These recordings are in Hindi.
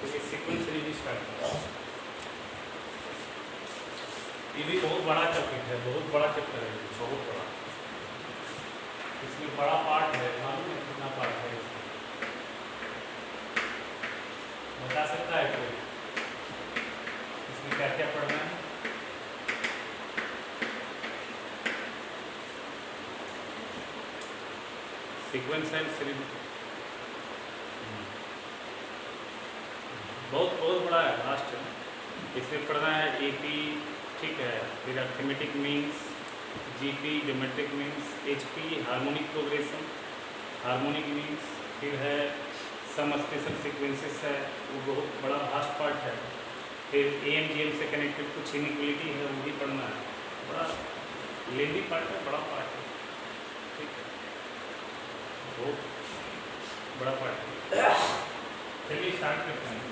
चलिए सीक्वेंस सीरीज स्टार्ट करें। ये भी बहुत बड़ा टॉपिक है, बहुत बड़ा चैप्टर है, बहुत बड़ा। इसमें बड़ा पार्ट है, मालूम है कितना पार्ट है इसमें? बता सकता है कोई इसमें क्या क्या पढ़ना है? सीक्वेंस एंड सीरीज बहुत बहुत बड़ा है, लास्ट है। इसमें पढ़ना है एपी, ठीक है, फिर arithmetic means, GP geometric means, HP harmonic progression, harmonic means, फिर है सम स्पेशल सीक्वेंसेस है, वो बहुत बड़ा वास्ट पार्ट है। फिर एएमजीएम से कनेक्टेड कुछ इनइक्वलिटी है, वो भी पढ़ना है। बड़ा लेंदी पार्ट है, बड़ा पार्ट है, ठीक है, बहुत बड़ा पार्ट है। चलिए स्टार्ट करते हैं।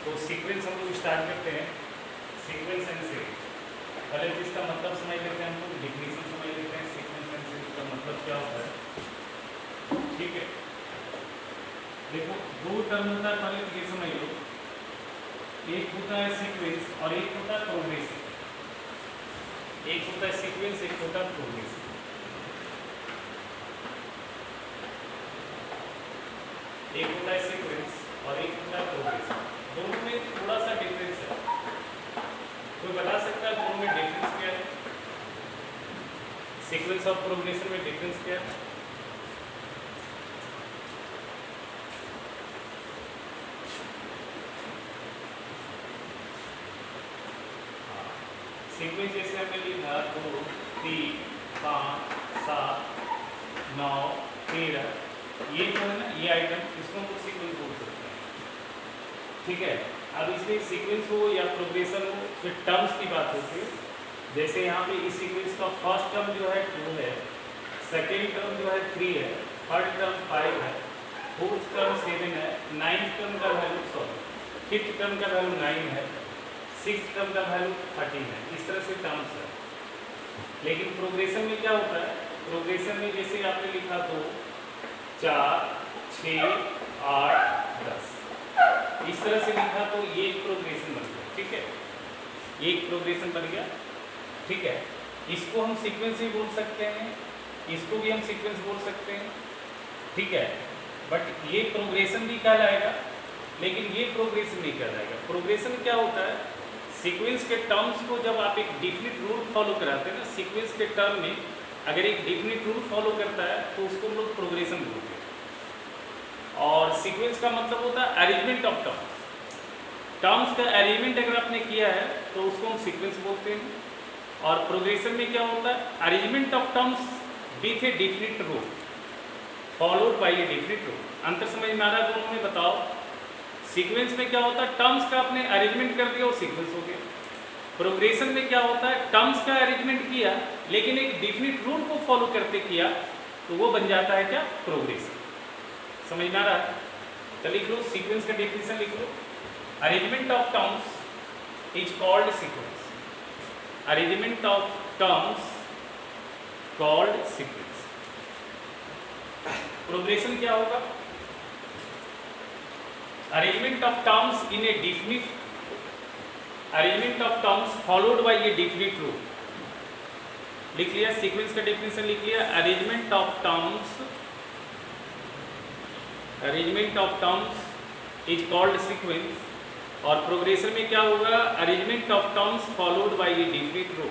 तो सीक्वेंस हम लोग स्टार्ट करते हैं, सीक्वेंस एंड सीरीज। पहले तो इसका मतलब समझ लेते हैं, हम लोग डिफिनीशन समझ लेते हैं। सीक्वेंस एंड सीरीज का मतलब क्या होता है, ठीक है। देखो दो टर्म होता है, पहले तो ये समझ लो, एक होता है सीक्वेंस और एक होता है प्रोग्रेशन। एक होता है सीक्वेंस, एक होता है प्रोग्रेशन। एक होता है सीक्वेंस और एक होता है प्रोग्रेशन। दोनों में थोड़ा सा डिफरेंस है। कोई बता सकता है दोनों में डिफरेंस क्या है? सीक्वेंस और प्रोग्रेशन में डिफरेंस क्या है? सीक्वेंस जैसे हमने लिखा 2, 3, 5, 7, 9, 13, ये जो है ना, ये आइटम, इसको हम सीक्वेंस बोल सकते हैं, ठीक है। अब इसमें सीक्वेंस हो या प्रोग्रेशन हो, फिर टर्म्स की बात होती है। जैसे यहाँ पे इस सीक्वेंस का फर्स्ट टर्म जो है 2 है, सेकेंड टर्म जो है 3 है, थर्ड टर्म 5 है, फोर्थ टर्म 7 है, नाइन्थ टर्म का वैल्यू फिफ्थ टर्म का वैल्यू 9 है, सिक्स टर्म का वैल्यू 13 है। इस तरह से टर्म्स है। लेकिन प्रोग्रेशन में क्या होता है? प्रोग्रेशन में जैसे आपने लिखा 2, 4, 6, 8, 10, इस तरह से लिखा तो ये एक प्रोग्रेशन बन गया, ठीक है, ये एक प्रोग्रेशन बन गया, ठीक है। इसको हम सीक्वेंस भी बोल सकते हैं, इसको भी हम सीक्वेंस बोल सकते हैं, ठीक है। बट ये प्रोग्रेशन भी कहलाएगा, लेकिन ये प्रोग्रेशन नहीं कहलाएगा। प्रोग्रेशन क्या होता है? सीक्वेंस के टर्म्स को जब आप एक डिफिनिट रूल फॉलो कराते हैं ना, सीक्वेंस के टर्म में अगर एक डिफिनिट रूल फॉलो करता है तो उसको हम लोग प्रोग्रेशन बोलते हैं। और सीक्वेंस का मतलब होता है अरेंजमेंट ऑफ टर्म्स। टर्म्स का अरेंजमेंट अगर आपने किया है तो उसको हम सीक्वेंस बोलते हैं। और प्रोग्रेशन में क्या होता है? Arrangement of terms with A definite rule followed by a definite rule. अंतर समझ में आ रहा है दोनों में? बताओ। सीक्वेंस में क्या होता है? टर्म्स का आपने अरेंजमेंट कर दिया, वो सीक्वेंस हो गया। प्रोग्रेशन में क्या होता है? टर्म्स का अरेंजमेंट किया, लेकिन एक डिफिनिट रूल को फॉलो करते किया, तो वो बन जाता है क्या? प्रोग्रेशन। समझ में आ रहा है? तो लिख लो, सीक्वेंस का डेफिनेशन लिख लो। Arrangement of terms is called sequence. Arrangement of terms called sequence. Progression क्या होगा? Arrangement of terms in a definite, arrangement of terms followed by a definite rule. लिख लिया, सीक्वेंस का डेफिनेशन लिख लिया। Arrangement of terms, arrangement of terms is called sequence. और प्रोग्रेशन में क्या होगा? Arrangement of terms followed by a definite rule.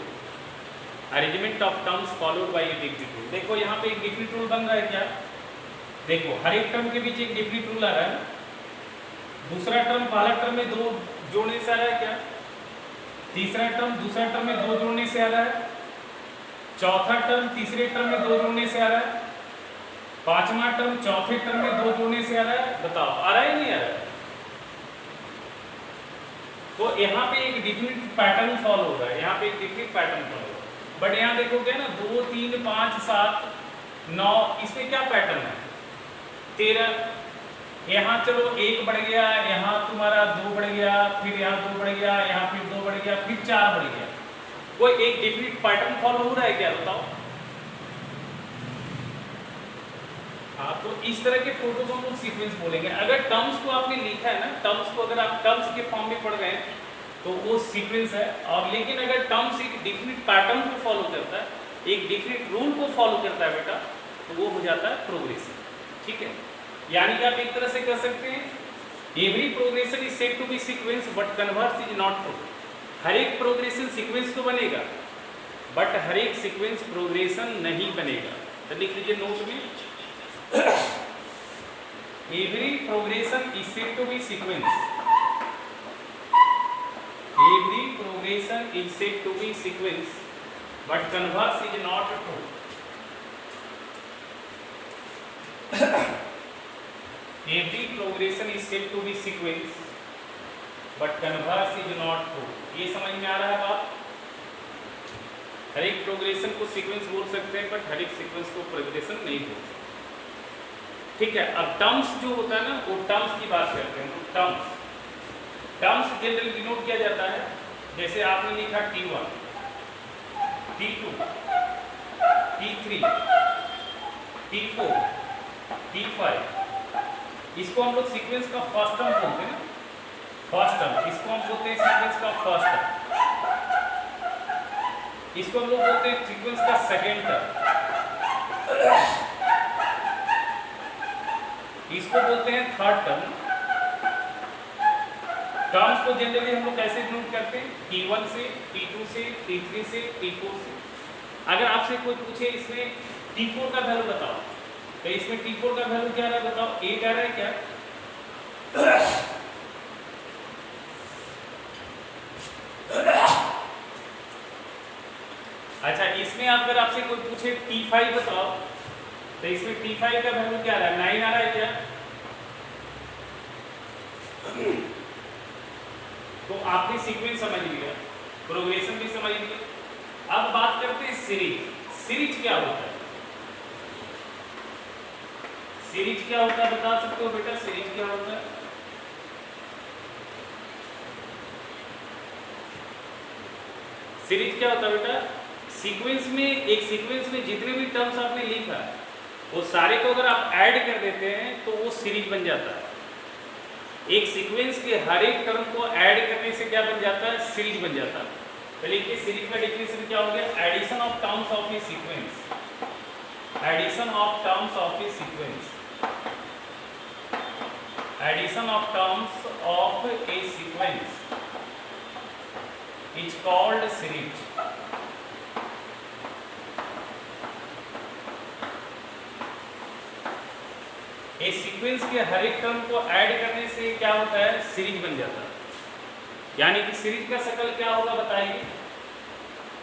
Arrangement of terms followed by a definite rule. देखो यहाँ पे एक डिफिनिट रूल बन रहा है क्या? देखो हर एक टर्म के बीच एक डिफिनिट रूल आ रहा है। दूसरा टर्म पहला टर्म में 2 जोड़ने से आ रहा है क्या? तीसरा टर्म दूसरा टर्म में 2 जोड़ने से आ रहा है। चौथा टर्म तीसरे टर्म में 2 जोड़ने से आ रहा है। पांचवा टर्म चौथे टर्म में 2 जोड़ने से आ रहा है। बताओ, आ रहा है नहीं आ रहा है? तो यहाँ पे एक डिफिनिट पैटर्न फॉलो हो रहा है, यहाँ पे एक डिफिनिट पैटर्न फॉलो हो रहा है। बट यहाँ देखोगे ना, 2, 3, 5, 7, 9, इसमें क्या पैटर्न है? 13। यहाँ चलो 1 बढ़ गया, यहाँ तुम्हारा 2 बढ़ गया, फिर यहाँ 2 बढ़ गया, यहाँ फिर 2 बढ़ गया, फिर 4 बढ़ गया। कोई एक डिफिनिट पैटर्न फॉलो हो रहा है क्या? बताओ। हाँ, तो इस तरह के फोटो को हम लोग सीक्वेंस बोलेंगे। अगर टर्म्स को आपने लिखा है ना, टर्म्स को अगर आप टर्म्स के फॉर्म में पढ़ रहे हैं तो वो सीक्वेंस है। और लेकिन अगर टर्म्स एक डिफरेंट पैटर्न को फॉलो करता है, एक डिफरेंट रूल को फॉलो करता है बेटा, तो वो हो जाता है प्रोग्रेशन। ठीक है, यानी कि आप एक तरह से कह सकते हैं every progression is said to be sequence but converse is not true. हर एक प्रोग्रेशन सीक्वेंस तो बनेगा बट हर एक सीक्वेंस प्रोग्रेशन नहीं बनेगा। तो लिख लीजिए नोट में, every progression is said to be sequence. Every progression is said to be sequence, but converse is not true. Every progression is said to be sequence, but converse is not true. ये समझ में आ रहा है बात? हर एक प्रोग्रेशन को सीक्वेंस बोल सकते हैं बट हर एक सीक्वेंस को प्रोग्रेशन नहीं बोल सकते। ठीक है, अब टर्म्स जो होता है ना, वो टर्म्स की बात करते हैं। तो टर्म्स जनरली डिनोट किया जाता है, जैसे आपने लिखा T1, T2, T3, T4, T5, इसको हम लोग सीक्वेंस का फर्स्ट टर्म बोलते हैं ना, फर्स्ट टर्म। इसको हम बोलते हैं सीक्वेंस का फर्स्ट टर्म। इसको हम लोग बोलते हैं सीक्वेंस का सेकेंड टर्म। इसको बोलते हैं थर्ड टर्म। टर्म्स को जनरली हम लोग कैसे डिनोट करते हैं? T1 से, T2 से, T3 से, T4 से। अगर आपसे कोई पूछे इसमें T4 का वैल्यू बताओ, तो इसमें T4 का वैल्यू क्या रहा बताओ? 8 आ रहा है क्या? अच्छा, इसमें अगर आपसे कोई पूछे T5 बताओ, तो इसमें T5 का वैल्यू क्या आ रहा है? 9 आ रहा है क्या? तो आपने सीक्वेंस समझ लिया, प्रोग्रेशन भी समझ लिया। अब बात करते हैं सीरीज। सीरीज क्या होता है? सीरीज क्या होता है बता सकते हो बेटा? सीरीज क्या होता है? सीरीज क्या होता है बेटा? सीक्वेंस में, एक सीक्वेंस में जितने भी टर्म्स आपने लिखा है वो सारे को अगर आप ऐड कर देते हैं तो वो सीरीज बन जाता है। एक सीक्वेंस के हर एक टर्म को ऐड करने से क्या बन जाता है? सीरीज बन जाता है। तो देखिए सीरीज का डेफिनेशन क्या हो गया? Addition of terms of a sequence. Addition of terms of a sequence. Addition of terms of a sequence is called series. इस सीक्वेंस के हर एक टर्म को ऐड करने से क्या होता है? सीरीज बन जाता है। यानी कि सीरीज का शकल क्या होगा बताइए?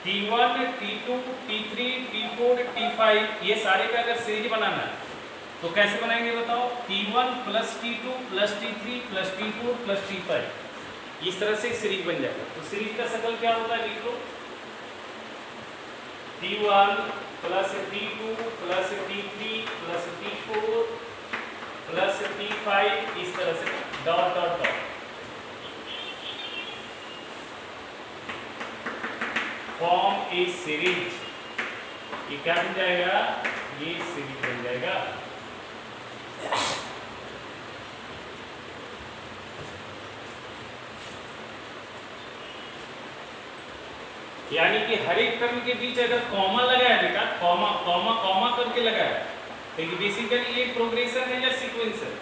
T1, T2, T3, T4, T5 ये सारे का अगर सीरीज बनाना है तो कैसे बनाएंगे बताओ? T1 plus T2 plus T3 plus T4 plus T5, इस तरह से सीरीज बन जाएगा। तो सीरीज का शकल क्या होता है? लिख लो, T1 plus T2 plus T3 plus T4 plus T5, इस तरह से डॉट डॉट डॉट फॉर्म ए सीरीज। ये क्या बन जाएगा? ये सीरीज बन जाएगा। यानी कि हर एक टर्म के बीच अगर कॉमा लगा है बेटा, कॉमा कॉमा कॉमा करके लगा है, तो बेसिकली ये प्रोग्रेशन है या सीक्वेंस है।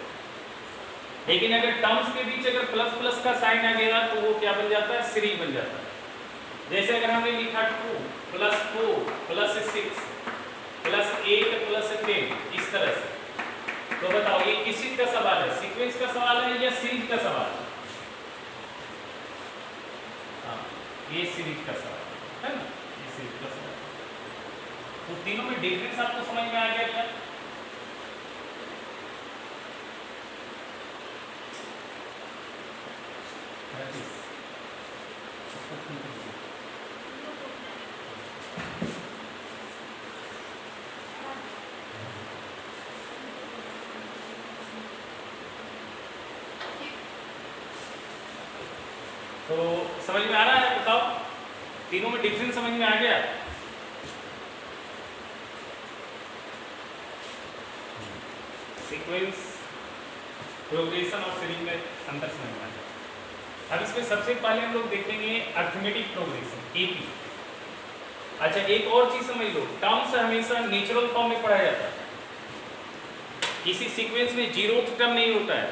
लेकिन अगर टर्म्स के बीच अगर प्लस प्लस का साइन आ गया तो वो क्या बन जाता है? सीरीज बन जाता है। जैसे अगर हमने लिखा 2 प्लस 4 प्लस 6 प्लस 8 प्लस 10, इस तरह से। तो बताओ ये किस चीज का सवाल है? सीक्वेंस का सवाल है या सीरीज का सवाल है? हाँ, ये सीरीज का सवाल है ना, ये सीरीज का सवाल। तो तीनों में डिफरेंस आपको समझ में आ गया क्या? तो समझ में आ रहा है? बताओ तीनों में डिफरेंस समझ में आ गया? सीक्वेंस, प्रोग्रेशन और सीरीज में अंतर समझना है। अब इसमें सबसे पहले हम लोग देखेंगे अर्थमेटिक प्रोग्रेशन एपी। अच्छा, एक और चीज समझ लो, टर्म्स हमेशा नेचुरल फॉर्म में पढ़ा जाता है। किसी सीक्वेंस में 0th टर्म नहीं होता है,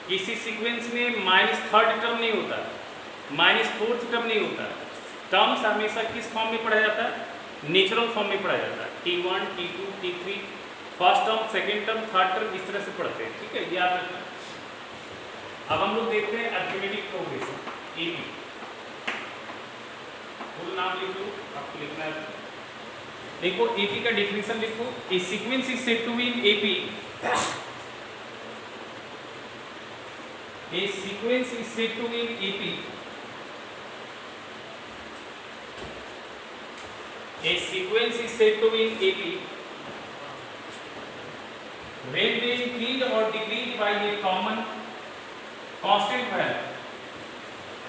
किसी सीक्वेंस में -3rd टर्म नहीं होता है, -4th टर्म नहीं होता है। टर्म्स हमेशा किस फॉर्म में पढ़ा जाता है? नेचुरल फॉर्म में पढ़ा जाता है। T1, T2, T3, first term, second term, third term, इस तरह से पढ़ते हैं। ठीक है, याद रखना। अब हम लोग देखते हैं अर्थमेटिक प्रोग्रेशन एपी। फुल नाम लिख लो, आपको लिखना है। देखो एपी का डेफिनेशन लिखो। A sequence is said to be in AP, a sequence is said to be in AP, a sequence is said to be in AP when they increase or decrease by a common constant value.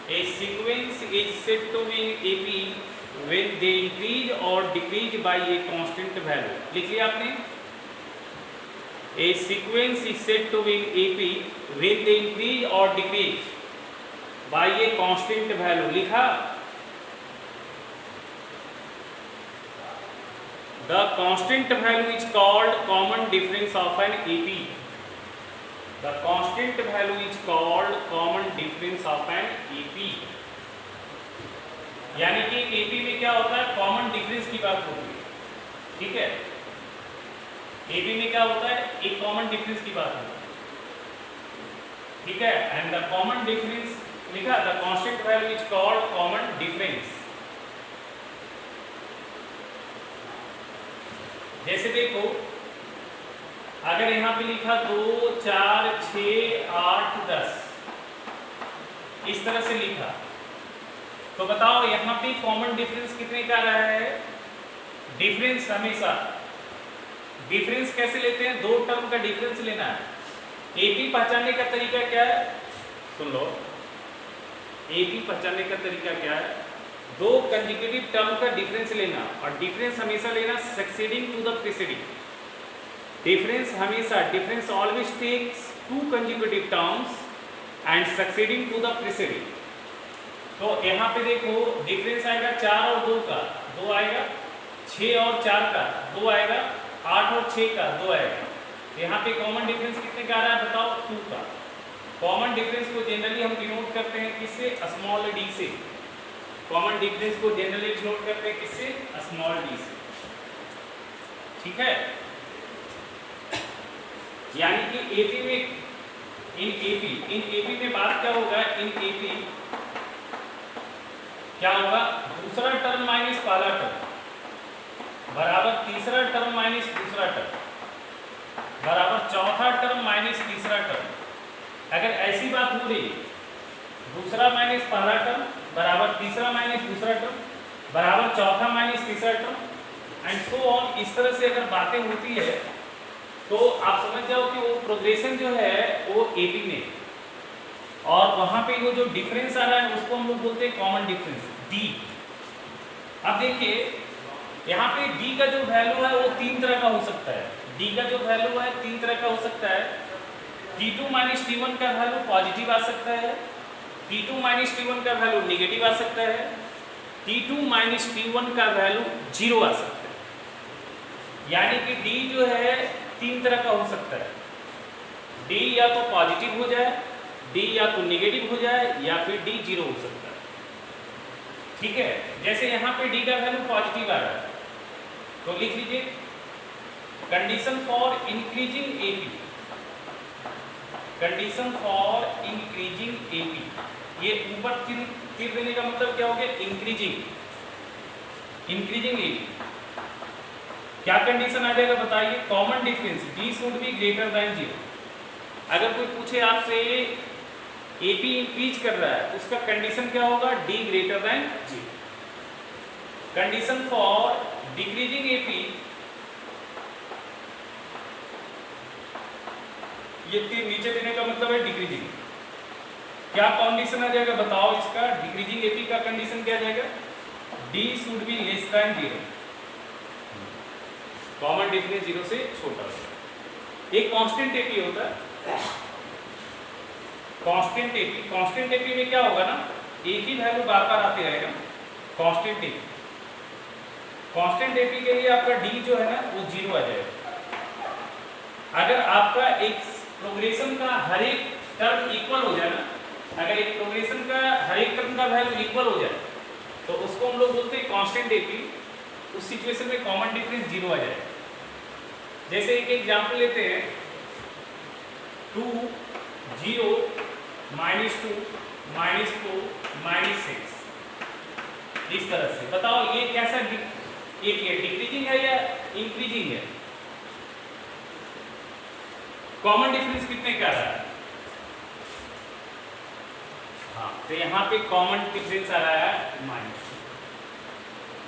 A sequence is said to be in AP when they increase or decrease by a constant value. लिख लिया आपने? A sequence is said to be in AP when they increase or decrease by a constant value. लिखा? The constant value is called common difference of an AP. The constant value is called common difference of an AP. यानी कि AP में क्या होता है? कॉमन डिफरेंस की बात होती है। ठीक है, AP में क्या होता है? एक कॉमन डिफरेंस की बात होती है। ठीक है, एंड द कॉमन डिफरेंस लिखा, the constant value is called common difference. जैसे देखो, अगर यहाँ पे लिखा 2, 4, 6, 8, 10 इस तरह से लिखा, तो बताओ यहाँ पे कॉमन डिफरेंस कितने का रहा है? डिफरेंस हमेशा, डिफरेंस कैसे लेते हैं? दो टर्म का डिफरेंस लेना है। एपी पहचानने का तरीका क्या है? सुन लो, एपी पहचानने का तरीका क्या है? दो कंसेक्यूटिव टर्म का डिफरेंस लेना, और डिफरेंस हमेशा लेना succeeding to the preceding. Difference हमेशा, difference always takes two consecutive terms and succeeding to the preceding. तो यहाँ पे देखो, डिफरेंस आएगा 4 और 2 का, 2 आएगा, 6 और 4 का 2 आएगा, 8 और 6 का 2 आएगा। यहाँ पे कॉमन डिफरेंस कितने का आ रहा है बताओ? 2 का। कॉमन डिफरेंस को जनरली हम डिनोट करते हैं किससे? स्मॉल डी से। कॉमन डिफरेंस को जनरली डिनोट करते हैं किससे? स्मॉल डी से। ठीक है, यानी कि एपी में, इन एपी में बात क्या होगा? इन एपी क्या होगा? दूसरा टर्म माइनस पहला टर्म बराबर तीसरा टर्म माइनस दूसरा टर्म बराबर चौथा टर्म माइनस तीसरा टर्म। अगर ऐसी बात हो रही, दूसरा माइनस पहला टर्म बराबर तीसरा माइनस दूसरा टर्म बराबर चौथा माइनस तीसरा टर्म एंड सो ऑन, इस तरह से अगर बातें होती है तो आप समझ जाओ कि वो प्रोग्रेशन जो है वो एपी में, और वहां पे वो जो डिफरेंस आ रहा है उसको हम लोग बोलते हैं कॉमन डिफरेंस, डी। अब देखिए यहाँ पे डी का जो वैल्यू है वो 3 तरह का हो सकता है। डी का जो वैल्यू है 3 तरह का हो सकता है। T2 माइनस T1 का वैल्यू पॉजिटिव आ सकता है, T2 माइनस T1 का वैल्यू नेगेटिव आ सकता है, T2 माइनस T1 का वैल्यू 0 आ सकता है। यानी कि डी जो है 3 तरह का हो सकता है। डी या तो पॉजिटिव हो जाए, डी या तो नेगेटिव हो जाए, या फिर डी 0 हो सकता है। ठीक है, जैसे यहाँ पे डी का वैल्यू पॉजिटिव आ रहा है तो लिख लीजिए condition for increasing AP, condition for increasing AP. ये ऊपर तीर देने का मतलब क्या हो गया? Increasing, increasing AP. क्या कंडीशन आ जाएगा बताइए? Common difference D should be greater than 0। अगर कोई पूछे आपसे एपी इंक्रीज कर रहा है, उसका कंडीशन क्या होगा? D greater than 0। Condition for decreasing AP, ये तीर नीचे देने का मतलब है डिक्रीजिंग। क्या कंडीशन आ जाएगा बताओ इसका? डिक्रीजिंग एपी का कंडीशन क्या आ जाएगा? D should be less than 0। Common difference 0 से छोटा होगा। एक कांस्टेंट एपी होता है, कांस्टेंट एपी। कांस्टेंट एपी में क्या होगा ना, एक ही वैल्यू बार बार आते रहेगा। कांस्टेंट एपी, कांस्टेंट एपी के लिए आपका डी जो है ना वो 0 आ जाएगा। अगर आपका एक प्रोग्रेशन का हर एक टर्म इक्वल हो जाए ना, अगर एक प्रोग्रेशन का हर एक टर्म का वैल्यू इक्वल हो जाए तो उसको हम लोग बोलते हैं कांस्टेंट एपी। उस सिचुएशन में कॉमन डिफरेंस 0 आ जाएगा। जैसे एक एग्जांपल लेते हैं, 2 0 -2 -4 -6, इस तरह से बताओ ये कैसा ये डिक्रीजिंग है या इंक्रीजिंग है? कॉमन डिफरेंस कितने का रहा है? हाँ, तो यहाँ पे कॉमन डिफरेंस आ रहा है -2,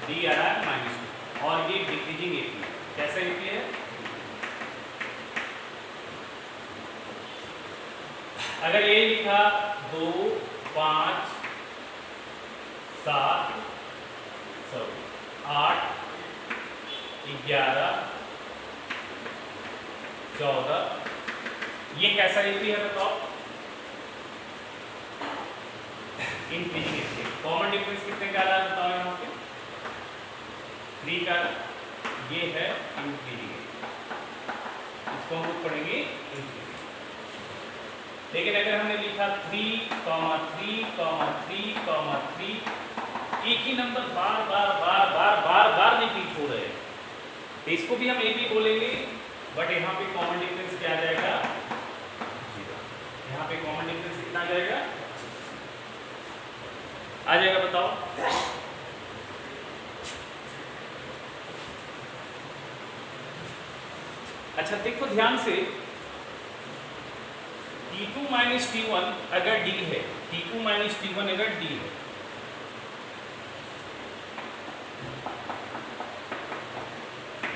डी आ रहा है -2, और ये डिक्रीजिंग एपी है। कैसा एपी है? अगर ये लिखा 2 5 7 8 11 14, ये कैसा एपी है बताओ? Increasing AP. कॉमन डिफरेंस कितने का आ रहा है बताओ? यहाँ पे 3 का, ये है इंक्रीजिंग एपी, इसको हम लोग पढ़ेंगे इंक्रीजिंग। लेकिन अगर हमने लिखा 3, 3, 3, एक ही नंबर बार बार बार बार बार बार रिपीट हो रहे हैं, तो इसको भी हम एपी बोलेंगे। बट यहाँ पे कॉमन डिफरेंस क्या आ जाएगा? 0। यहाँ पे कॉमन डिफरेंस कितना आ जाएगा? आ जाएगा बताओ? अच्छा देखो ध्यान से, T2 - T1 अगर D है, T2 - T1 अगर D है,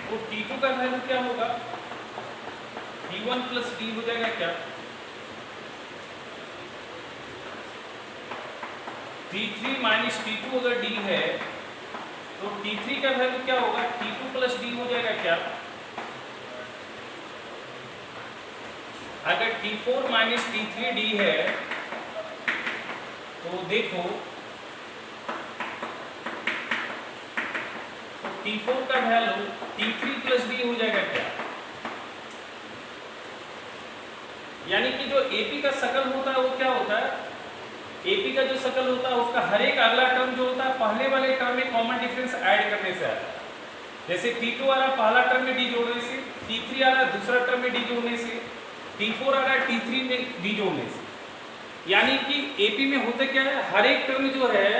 तो T2 का वैल्यू क्या होगा? T1 + D हो जाएगा क्या? T3 - T2 अगर D है तो T3 का वैल्यू क्या होगा? T2 + D हो जाएगा क्या? अगर T4 - T3D है तो देखो, तो T4 का वैल्यू T3 + D हो जाएगा क्या? यानी कि जो AP का शकल होता है वो क्या होता है? AP का जो शकल होता है उसका हर एक अगला टर्म जो होता है पहले वाले टर्म में कॉमन डिफरेंस ऐड करने से आता है। जैसे T2 आ रहा पहला टर्म में D जोड़ने से, T3 आ रहा दूसरा टर्म में D जोड़ने से, T4 आ रहा है T3 में D जोड़ने से। यानी कि AP में होता क्या है, हर एक टर्म जो है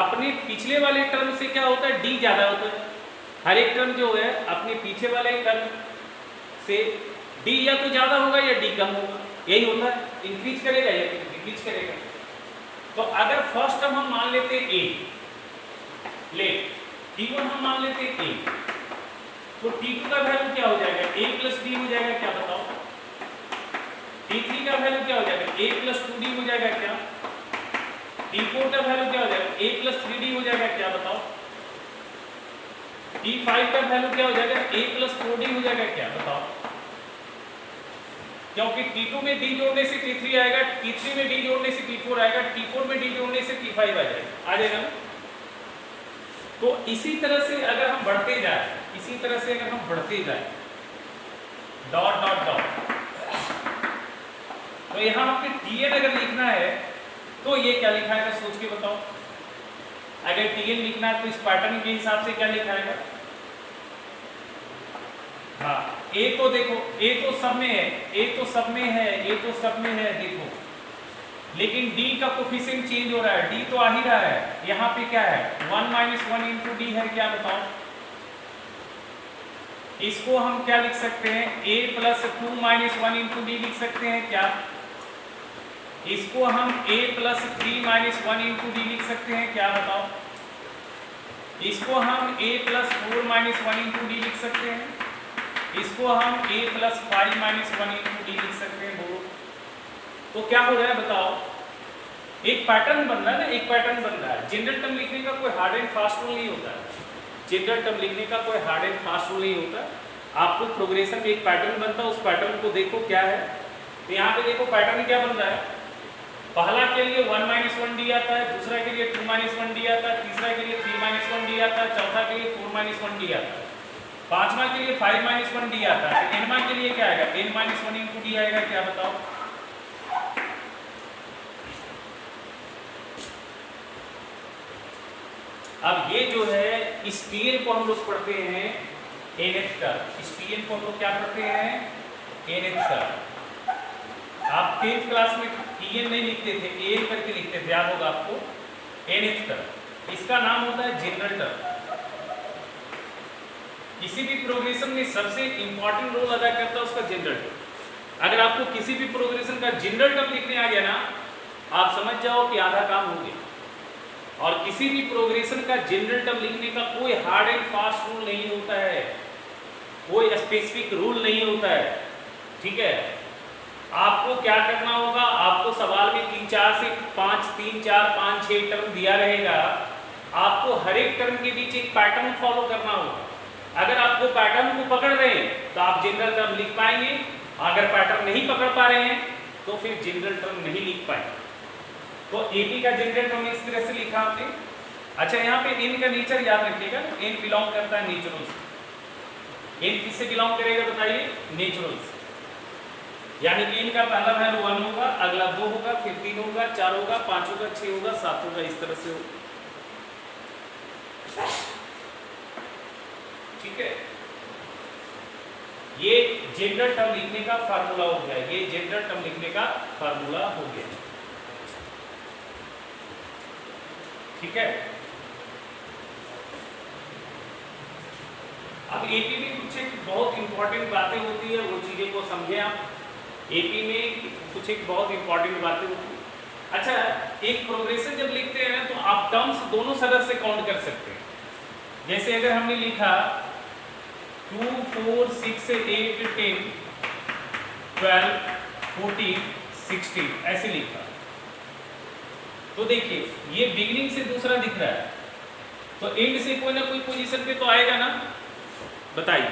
अपने पिछले वाले टर्म से क्या होता है? D ज्यादा होता है। हर एक टर्म जो है अपने पीछे वाले टर्म से D या तो ज्यादा होगा या D कम होगा, यही होता है। इंक्रीज करेगा या डिक्रीज करेगा। तो अगर फर्स्ट टर्म हम मान लेते हैं A, ले T1 हम मान लेते हैं A, तो T2 का वैल्यू क्या हो जाएगा? A + D हो जाएगा क्या बताओ? T3 का वैल्यू क्या हो जाएगा? A + 2D हो जाएगा क्या? T4 का वैल्यू क्या हो जाएगा? A + 3D हो जाएगा क्या बताओ? T5 का वैल्यू क्या हो जाएगा? A + 4D हो जाएगा क्या बताओ? क्योंकि T2 में D जोड़ने से T3 आएगा, T3 में D जोड़ने से T4 आएगा, T4 में D जोड़ने से T5 आ जाएगा ना। तो इसी तरह से अगर हम बढ़ते जाए, इसी तरह से अगर हम बढ़ते जाए डॉट डॉट डॉट, तो यहाँ पे Tn अगर लिखना है तो ये क्या लिखा है सोच के बताओ? अगर Tn लिखना है तो इस पैटर्न के हिसाब से क्या लिखा है? हाँ, A तो देखो, A तो सब में है, A तो सब में है, A तो सब में है देखो, लेकिन D का कोफिशिएंट चेंज हो रहा है, D तो आ ही रहा है। यहाँ पे क्या है? 1 - 1 × D है क्या बताओ? इसको हम क्या लिख सकते हैं? A + 2 - 1 × D लिख सकते हैं क्या? इसको हम A + 3 - 1 × D लिख सकते हैं क्या बताओ? इसको हम A + 4 - 1 × D लिख सकते हैं। इसको हम A + 5 - 1 × D लिख सकते हैं। बोलो तो क्या हो रहा है बताओ? एक पैटर्न बन रहा है ना, एक पैटर्न बन रहा है। जनरल टर्म लिखने का कोई हार्ड एंड फास्ट रूल नहीं होता है। जनरल टर्म लिखने का कोई हार्ड एंड फास्ट रूल नहीं होता। आपको प्रोग्रेशन में एक पैटर्न बनता है, उस पैटर्न को देखो क्या है। तो यहाँ पे देखो पैटर्न क्या बन रहा है, पहला के लिए 1 - 1 डी आता है, दूसरा के लिए 2 - 1 डी आता है, तीसरा के लिए 3 - 1 डी आता है, चौथा के लिए 4 - 1 डी आता है, पांचवा के लिए 5 - 1 डी आता है, एनवा के लिए क्या आएगा, n - 1 × डी आएगा, क्या बताओ। अब ये जो है इस Tn को हम लोग पढ़ते हैं nth टर्म, इस Tn को हम लोग क्या पढ़ते हैं, nth टर्म। आप 10th क्लास में Tn नहीं लिखते थे, an करके लिखते थे, याद होगा आपको, nth टर्म। इसका नाम होता है जनरल टर्म। किसी भी प्रोग्रेशन में सबसे इंपॉर्टेंट रोल अदा करता है उसका जनरल टर्म। अगर आपको किसी भी प्रोग्रेशन का जनरल टर्म लिखने आ गया ना, आप समझ जाओ कि आधा काम हो गया। और किसी भी प्रोग्रेशन का जनरल टर्म लिखने का कोई हार्ड एंड फास्ट रूल नहीं होता है, कोई स्पेसिफिक रूल नहीं होता है, ठीक है। आपको क्या करना होगा, आपको सवाल में 3 4 से 5 3 4 5 6 टर्म दिया रहेगा, आपको हर एक टर्म के बीच एक पैटर्न फॉलो करना होगा। अगर आपको पैटर्न को पकड़ रहे हैं तो आप जनरल टर्म लिख पाएंगे, अगर पैटर्न नहीं पकड़ पा रहे हैं तो फिर जनरल टर्म नहीं लिख पाएंगे। तो एपी का जनरल टर्म इस तरह से लिखा आपने। अच्छा, यहाँ पे एन का नेचर याद रखिएगा, एन बिलोंग करता है नेचुरल से। एन किससे बिलोंग करेगा बताइए, नेचुरल से। यानी कि एन का पहला वैल्यू 1 होगा, अगला 2 होगा, फिर 3 होगा, 4 होगा, 5 होगा, 6 होगा, 7 होगा, इस तरह से होगा, ठीक है। ये जनरल टर्म लिखने का फार्मूला हो गया, ये जनरल टर्म लिखने का फार्मूला हो गया, ठीक है। अब एपी में कुछ एक बहुत इंपॉर्टेंट बातें होती है, वो चीजें को समझे आप। एपी में कुछ एक बहुत इंपॉर्टेंट बातें होती है। अच्छा, एक प्रोग्रेशन जब लिखते हैं तो आप टर्म्स दोनों तरह से काउंट कर सकते हैं। जैसे अगर हमने लिखा 2 4 6 8 10 12 14 16 ऐसे लिखा, तो देखिए ये बिगिनिंग से दूसरा दिख रहा है, तो एंड से कोई ना कोई पोजीशन पे तो आएगा ना, बताइए।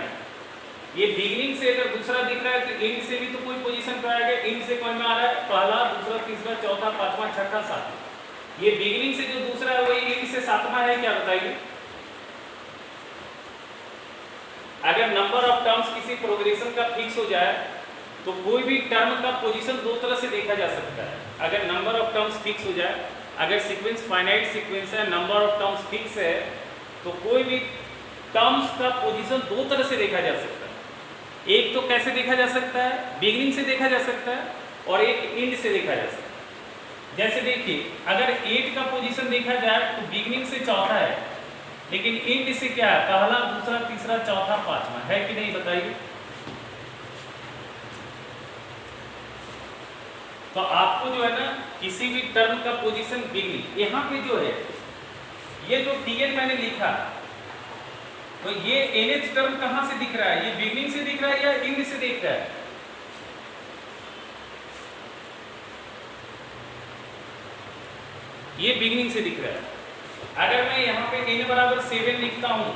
ये बिगिनिंग से अगर दूसरा दिख रहा है तो एंड से भी तो कोई पोजीशन पे आएगा। एंड से कौन में आ रहा है, पहला, दूसरा, तीसरा, चौथा, पांचवा, छठा, सातवां। ये बिगिनिंग से जो दूसरा है वही एंड से सातवां है, क्या बताइए। अगर नंबर ऑफ टर्म्स किसी प्रोग्रेशन का फिक्स हो जाए तो कोई भी टर्म का पोजीशन दो तरह से देखा जा सकता है। अगर नंबर ऑफ टर्म्स फिक्स हो जाए, अगर सीक्वेंस फाइनाइट सीक्वेंस है, नंबर ऑफ टर्म्स फिक्स है, तो कोई भी टर्म्स का पोजीशन दो तरह से देखा जा सकता है। एक तो कैसे देखा जा सकता है, बिगिनिंग से देखा जा सकता है, और एक एंड से देखा जा सकता है। जैसे देखिए, अगर 8 का पोजीशन देखा जाए तो बिगिनिंग से चौथा है, लेकिन एंड से क्या है, पहला, दूसरा, तीसरा, चौथा, पांचवा है कि नहीं, बताइए। तो आपको जो है ना किसी भी टर्म का पोजीशन बिगिनिंग, यहाँ पे जो है ये जो Tn मैंने लिखा, तो ये nth टर्म कहाँ से दिख रहा है, ये बिगिनिंग से दिख रहा है या एंड से दिख रहा है। ये बिगिनिंग से दिख रहा है। अगर मैं यहाँ पे n बराबर 7 लिखता हूँ,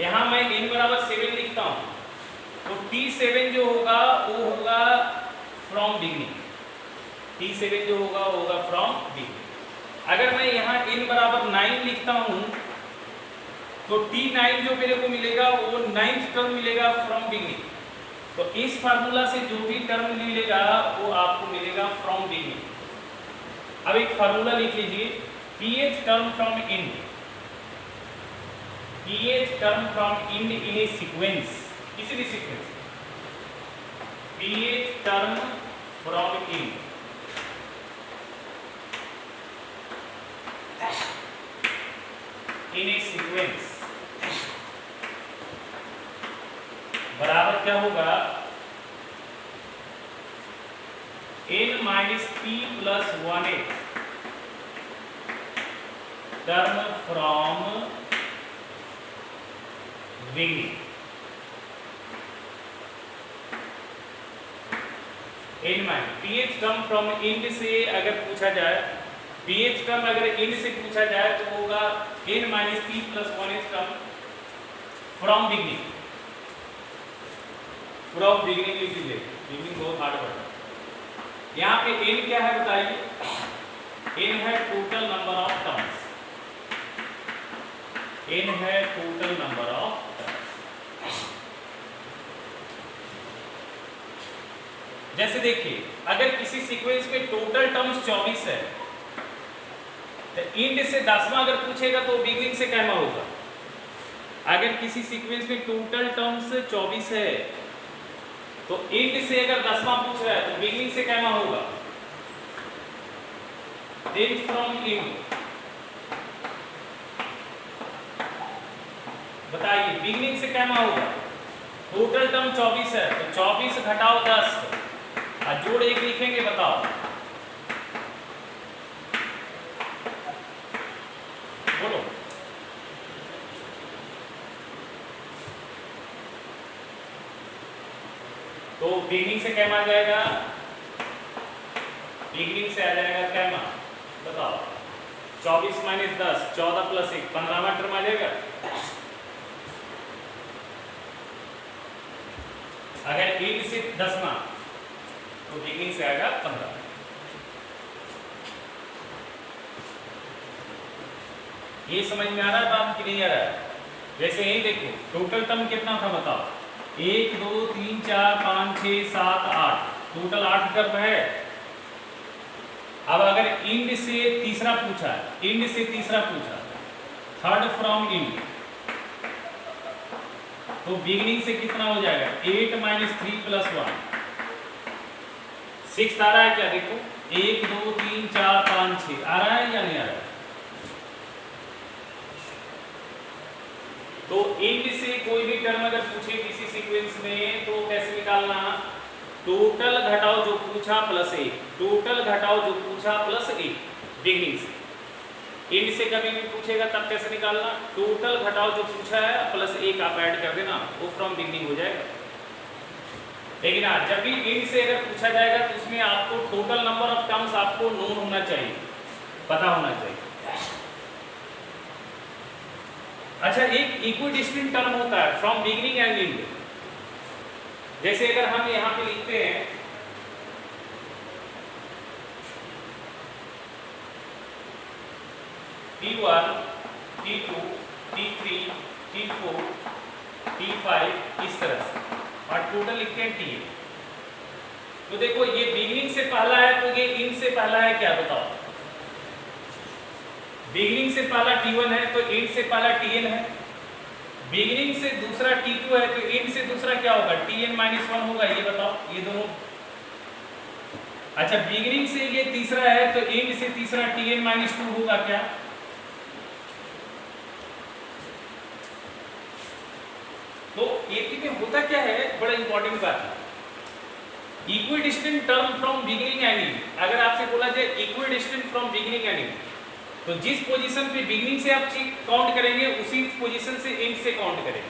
यहाँ मैं n बराबर 7 लिखता हूँ, तो T7 जो होगा वो होगा फ्रॉम बिगिनिंग। T7 जो होगा वो होगा फ्रॉम बिगिनिंग। अगर मैं यहाँ n बराबर 9 लिखता हूँ तो T9 जो मेरे को मिलेगा वो 9th टर्म मिलेगा फ्रॉम बिगिनिंग। तो इस फार्मूला से जो भी टर्म मिलेगा वो आपको मिलेगा फ्रॉम बिगिनिंग। अब एक फार्मूला लिख लीजिए, pth term from end, pth term from end in A sequence, किसी भी sequence, pth term from end in A sequence बराबर क्या होगा, n minus p plus 1 term from beginning. n minus pth term from and से अगर पूछा जाए, pth टर्म अगर एंड से पूछा जाए तो होगा n minus p plus 1 term from beginning. From beginning लिख लीजिए, बिगिनिंग बहुत हार्ड पड़ता है। यहाँ पे n क्या है बताइए, n है total number of terms, n है टोटल नंबर ऑफ टर्म्स। जैसे देखिए अगर किसी सीक्वेंस में टोटल टर्म्स 24 है तो इंड से 10वां अगर पूछेगा तो बिगिनिंग से कहना होगा। अगर किसी सीक्वेंस में टोटल टर्म्स 24 है तो इंड से अगर 10वां पूछ रहा है तो बिगिनिंग से कहना होगा देन फ्रॉम इंड। बताइए बिगिनिंग से कहना होगा टोटल टर्म 24 है तो 24 घटाओ 10 और जोड़ 1 लिखेंगे, बताओ बोलो। तो बिगिनिंग से क्या आ जाएगा, बिगिनिंग से आ जाएगा क्या मान, बताओ 24 माइनस 10 14 प्लस 1 15वां टर्म आ जाएगा। अगर 1 से 10वां तो बिगिनिंग से आएगा 15। ये समझ में आ रहा है बात कि नहीं आ रहा है? जैसे यही देखो टोटल टर्म कितना था बताओ, 1 2 3 4 5 6 7 8 टोटल 8 टर्म है। अब अगर इंड से तीसरा पूछा, इंड से तीसरा पूछा, थर्ड फ्रॉम इंड, तो बिगिनिंग से कितना हो जाएगा 8 माइनस 3 प्लस 1 6 आ रहा है क्या, देखो 1 2 3 4 5 6 आ रहा है या नहीं आ रहा है? तो इंड से कोई भी टर्म अगर पूछे किसी सीक्वेंस में तो कैसे निकालना, टोटल घटाओ जो पूछा प्लस 1, टोटल घटाओ जो पूछा प्लस 1 बिगिनिंग से। इंड से कभी भी पूछेगा तब कैसे निकालना, टोटल घटाओ जो पूछा है प्लस 1 आप ऐड कर देना, वो फ्रॉम बिगिनिंग हो जाएगा। लेकिन हाँ जब भी इंड से अगर पूछा जाएगा तो उसमें आपको टोटल नंबर ऑफ टर्म्स आपको नोन होना चाहिए, पता होना चाहिए। अच्छा एक इक्विडिस्टेंट टर्म होता है फ्रॉम बिगिनिंग एंड इंड। जैसे अगर हम यहाँ पे लिखते हैं T1 T2 T3 T4 T5 इस तरह से, और टोटल लिखते हैं Tn। तो देखो ये बिगिनिंग से पहला है तो ये इंड से पहला है क्या, बताओ। बिगिनिंग से पहला T1 है तो इंड से पहला Tn है। बिगिनिंग से दूसरा T2 है तो इंड से दूसरा क्या होगा, Tn माइनस 1 होगा, ये बताओ ये दोनों। अच्छा बिगिनिंग से ये तीसरा है तो इंड से तीसरा Tn माइनस 2 होगा क्या। तो एपी में होता क्या है, बड़ा इंपॉर्टेंट बात है, equidistant term from beginning and end. अगर आपसे बोला जाए equidistant from beginning and end, तो जिस पोजीशन पे बिगिनिंग से आप काउंट करेंगे उसी पोजीशन से इंड से काउंट करेंगे।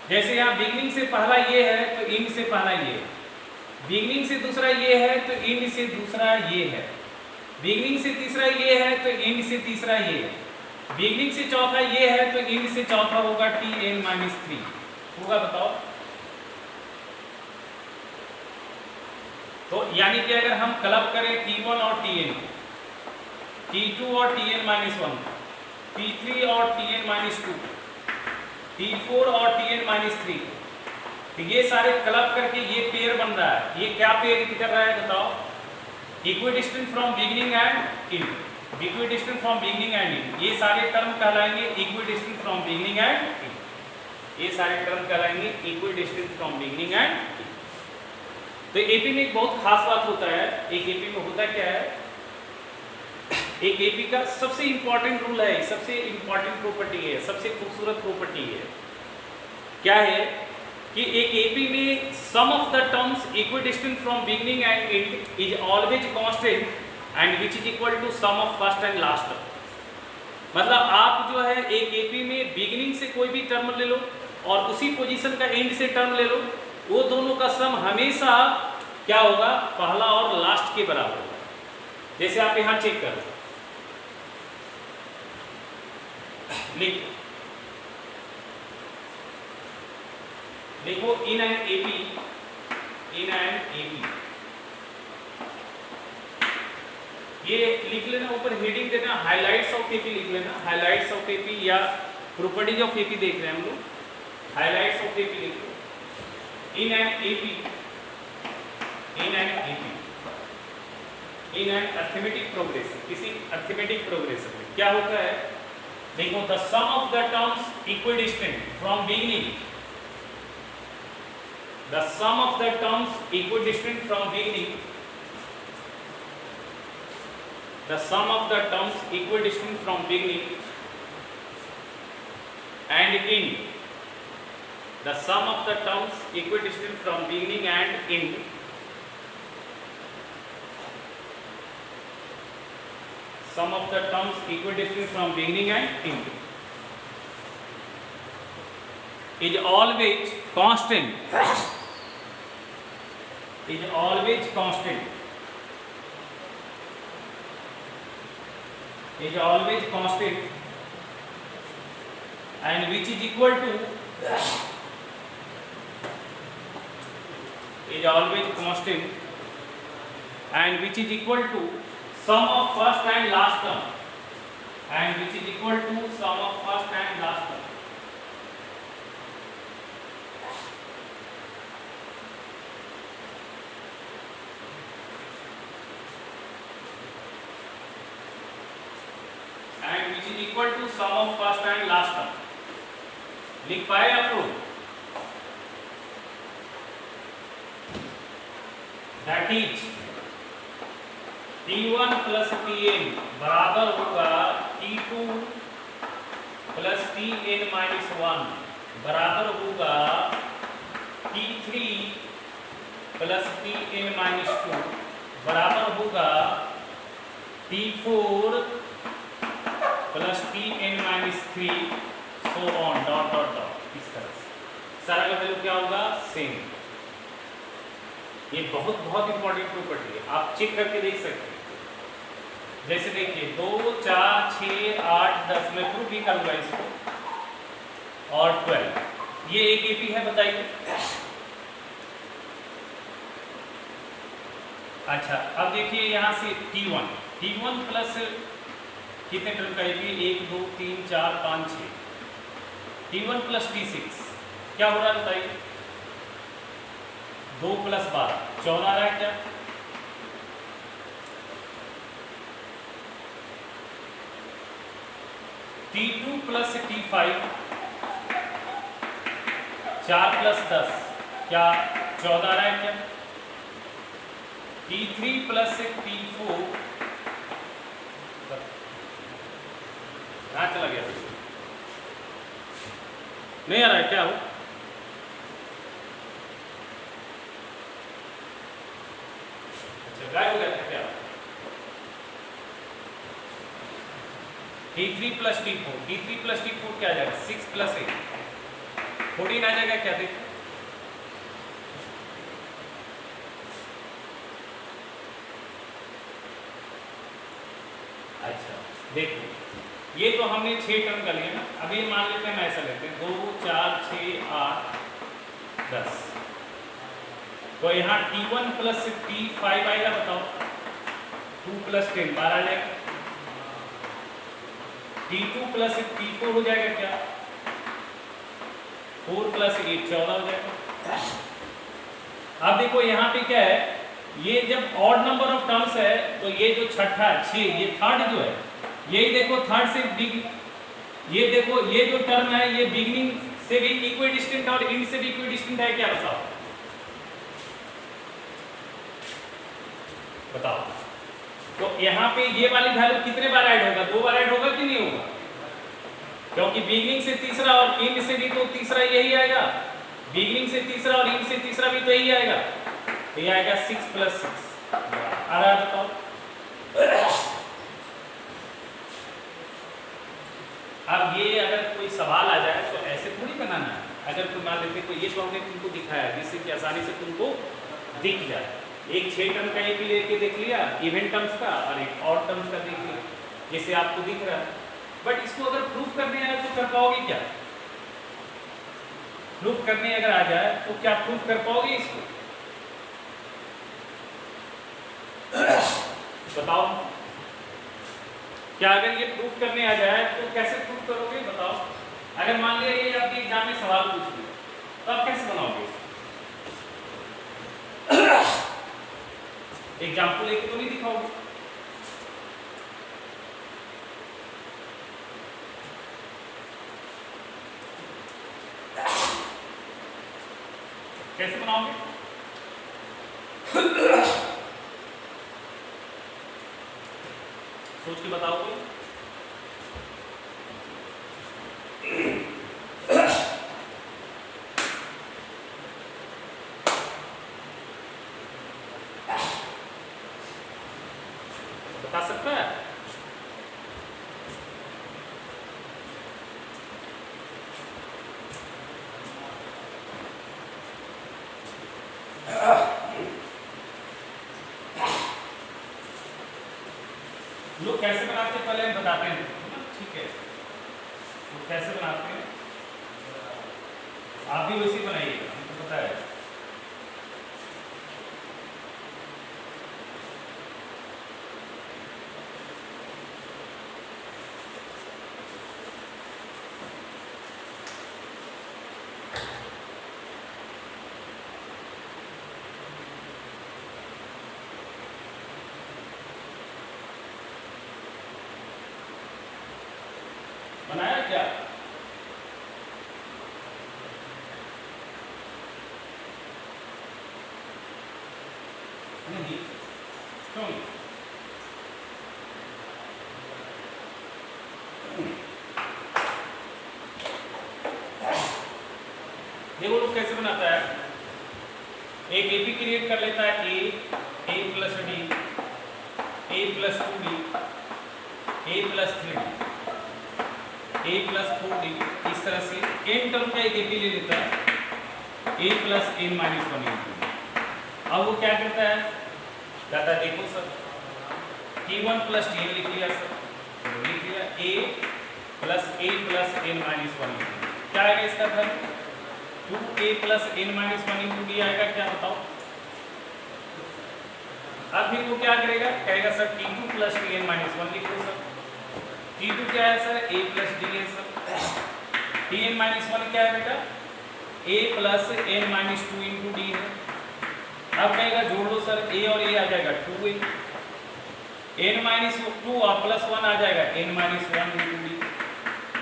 जैसे यहाँ बिगिनिंग से पहला ये है तो इंड से पहला ये है, बिगिनिंग से दूसरा ये है तो इंड से दूसरा ये है, बिगिनिंग से तीसरा ये है तो इंड से तीसरा ये है, बिगिनिंग से चौथा ये है तो इंड से चौथा होगा Tn माइनस 3 होगा, बताओ। तो यानी कि अगर हम क्लब करें T1 और Tn, T2 और Tn माइनस 1, T3 और Tn माइनस 2, T4 और Tn माइनस 3, तो ये सारे क्लब करके ये पेयर बन रहा है। ये क्या पेयर कर रहा है बताओ, equidistant from beginning and end, equidistant from beginning and end. ये सारे टर्म कहलाएंगे equidistant from beginning and end, ये सारे टर्म कहलाएंगे equidistant from beginning and end. तो एपी में एक बहुत खास बात होता है, एक एपी में होता क्या है, एक एपी का सबसे इंपॉर्टेंट रूल है, सबसे इंपॉर्टेंट प्रॉपर्टी है, सबसे खूबसूरत प्रॉपर्टी है, क्या है कि एक एपी में sum of the terms equidistant from beginning and end is always constant and which is equal to sum of first and last term. मतलब आप जो है एक एपी में बिगिनिंग से कोई भी टर्म ले लो और उसी पोजीशन का एंड से टर्म ले लो, वो दोनों का सम हमेशा क्या होगा, पहला और लास्ट के बराबर होगा। जैसे आप यहां चेक करो, देखो इन an AP, in an AP, ये लिख लेना, ऊपर हेडिंग देना हाइलाइट्स ऑफ एपी लिख लेना, हाइलाइट्स ऑफ एपी या प्रॉपर्टीज ऑफ एपी देख रहे हैं हम लोग, हाइलाइट्स ऑफ एपी लिख लो। In an AP, in an AP, in an arithmetic progression, किसी अरिथमेटिक प्रोग्रेशन में क्या होता है, देखो the sum of the terms equidistant from beginning, the sum of the terms equidistant from beginning, the sum of the terms equidistant from beginning and end, the sum of the terms equidistant from beginning and end, sum of the terms equidistant from beginning and end is always constant, is always constant, is always constant and which is equal to, is always constant and which is equal to sum of first and last term, and which is equal to sum of first and last term. And which is equal to sum of first and last term. लिख पाए आप लोग? That is T1 plus Tn बराबर होगा T2 plus Tn minus 1 बराबर होगा T3 plus Tn minus 2 बराबर होगा T4 plus Tn minus 3 so on dot dot dot, इस तरह से सारा का वैल्यू क्या होगा, सेम। ये बहुत बहुत इंपॉर्टेंट प्रॉपर्टी है, आप चेक करके देख सकते हैं। जैसे देखिए 2 4 6 8 10 में प्रूफ भी करूंगा इसको, और 12 ये एक एपी है, बताइए। अच्छा अब देखिए यहाँ से T1 प्लस कितने टर्म का एपी, 1 2 3 4 5 6, T1 प्लस T6 क्या हो रहा है बताइए, 2 प्लस 12 14 आ रहा है क्या, T2 प्लस T5 4 प्लस 10 क्या 14 आ रहा है क्या, T3 प्लस T4 चला गया, नहीं आ रहा है क्या हो, अच्छा गायब हो गया था क्या, T3 प्लस T4 क्या आ जाएगा, 6 प्लस 8 14 आ जाएगा क्या, देखो अच्छा देखो ये तो हमने 6 टर्म कर लिया ना, अभी मान लेते हैं ऐसा लेते हैं 2 4 6 8 10, तो यहाँ T1 प्लस T5 आएगा, बताओ 2 प्लस 10 12 आ जाएगा, T2 प्लस T4 हो जाएगा क्या, 4 प्लस 8 14 हो जाएगा। अब देखो यहाँ पे क्या है, ये जब ऑड नंबर ऑफ टर्म्स है तो ये जो छठा 6 ये थर्ड जो है, यही देखो थर्ड से बिग, ये देखो ये जो टर्म है ये बिगिनिंग से भी इक्विडिस्टेंट और एंड से भी इक्विडिस्टेंट है क्या, बताओ। तो यहाँ पे ये वाली वैल्यू कितने बार ऐड होगा, 2 बार ऐड होगा कि नहीं होगा, क्योंकि बिगिनिंग से तीसरा और एंड से भी तो तीसरा यही आएगा, बिगिनिंग से तीसरा और एंड से तीसरा भी तो यही आएगा, तो ये आएगा 6 प्लस 6 आ रहा है, बताओ। अब ये अगर कोई सवाल आ जाए तो ऐसे थोड़ी बनाना है, अगर तुम मान लेते तो ये तो हमने तुमको दिखाया जिससे कि आसानी से तुमको दिख जाए, एक 6 टर्म का एक लेके देख लिया इवेंट टर्म्स का, और एक और टर्म्स का देख लिया, जैसे आपको दिख रहा है, बट इसको अगर प्रूफ करने आए तो कर पाओगे क्या, प्रूफ करने अगर आ जाए तो क्या प्रूफ कर पाओगे इसको? बताओ, क्या अगर ये प्रूफ करने आ जाए तो कैसे प्रूफ करोगे बताओ? अगर मान लिया ये आपके एग्जाम में सवाल पूछ लिया तो आप कैसे बनाओगे? एग्जाम्पल लेके तो नहीं दिखाओगे। कैसे बनाओगे? सोच के बताओ कोई। बता सकता है? लोग कैसे बनाते हैं पहले हम बताते हैं, ठीक है? तो कैसे बनाते हैं आप भी वैसे बनाइएगा, हमको पता है। बनाया क्या? नहीं, क्यों? देखो लोग कैसे बनाता है, एक एपी क्रिएट कर लेता है ए प्लस डी, ए प्लस 2डी, ए प्लस 3डी, ए प्लस 4डी, इस तरह से n टर्म का एक एपी ले लेता है a प्लस n माइनस 1। अब वो क्या करता है, कहता है देखो सर t1 प्लस tn लिख लिया सर, लिख लिया a प्लस n माइनस 1। क्या आएगा इसका value? 2a plus n minus 1 आएगा, क्या बताओ? अब फिर वो क्या करेगा, कहेगा sir t2 plus tn minus 1 लिख लो सर। t2 क्या है सर? a प्लस d है सर। tn माइनस 1 क्या है बेटा? a plus n minus 2 into D है। अब कहेगा जोड़ लो सर, a और a आ जाएगा 2a, n माइनस 2 और प्लस 1 आ जाएगा n माइनस 1 इंटू डी।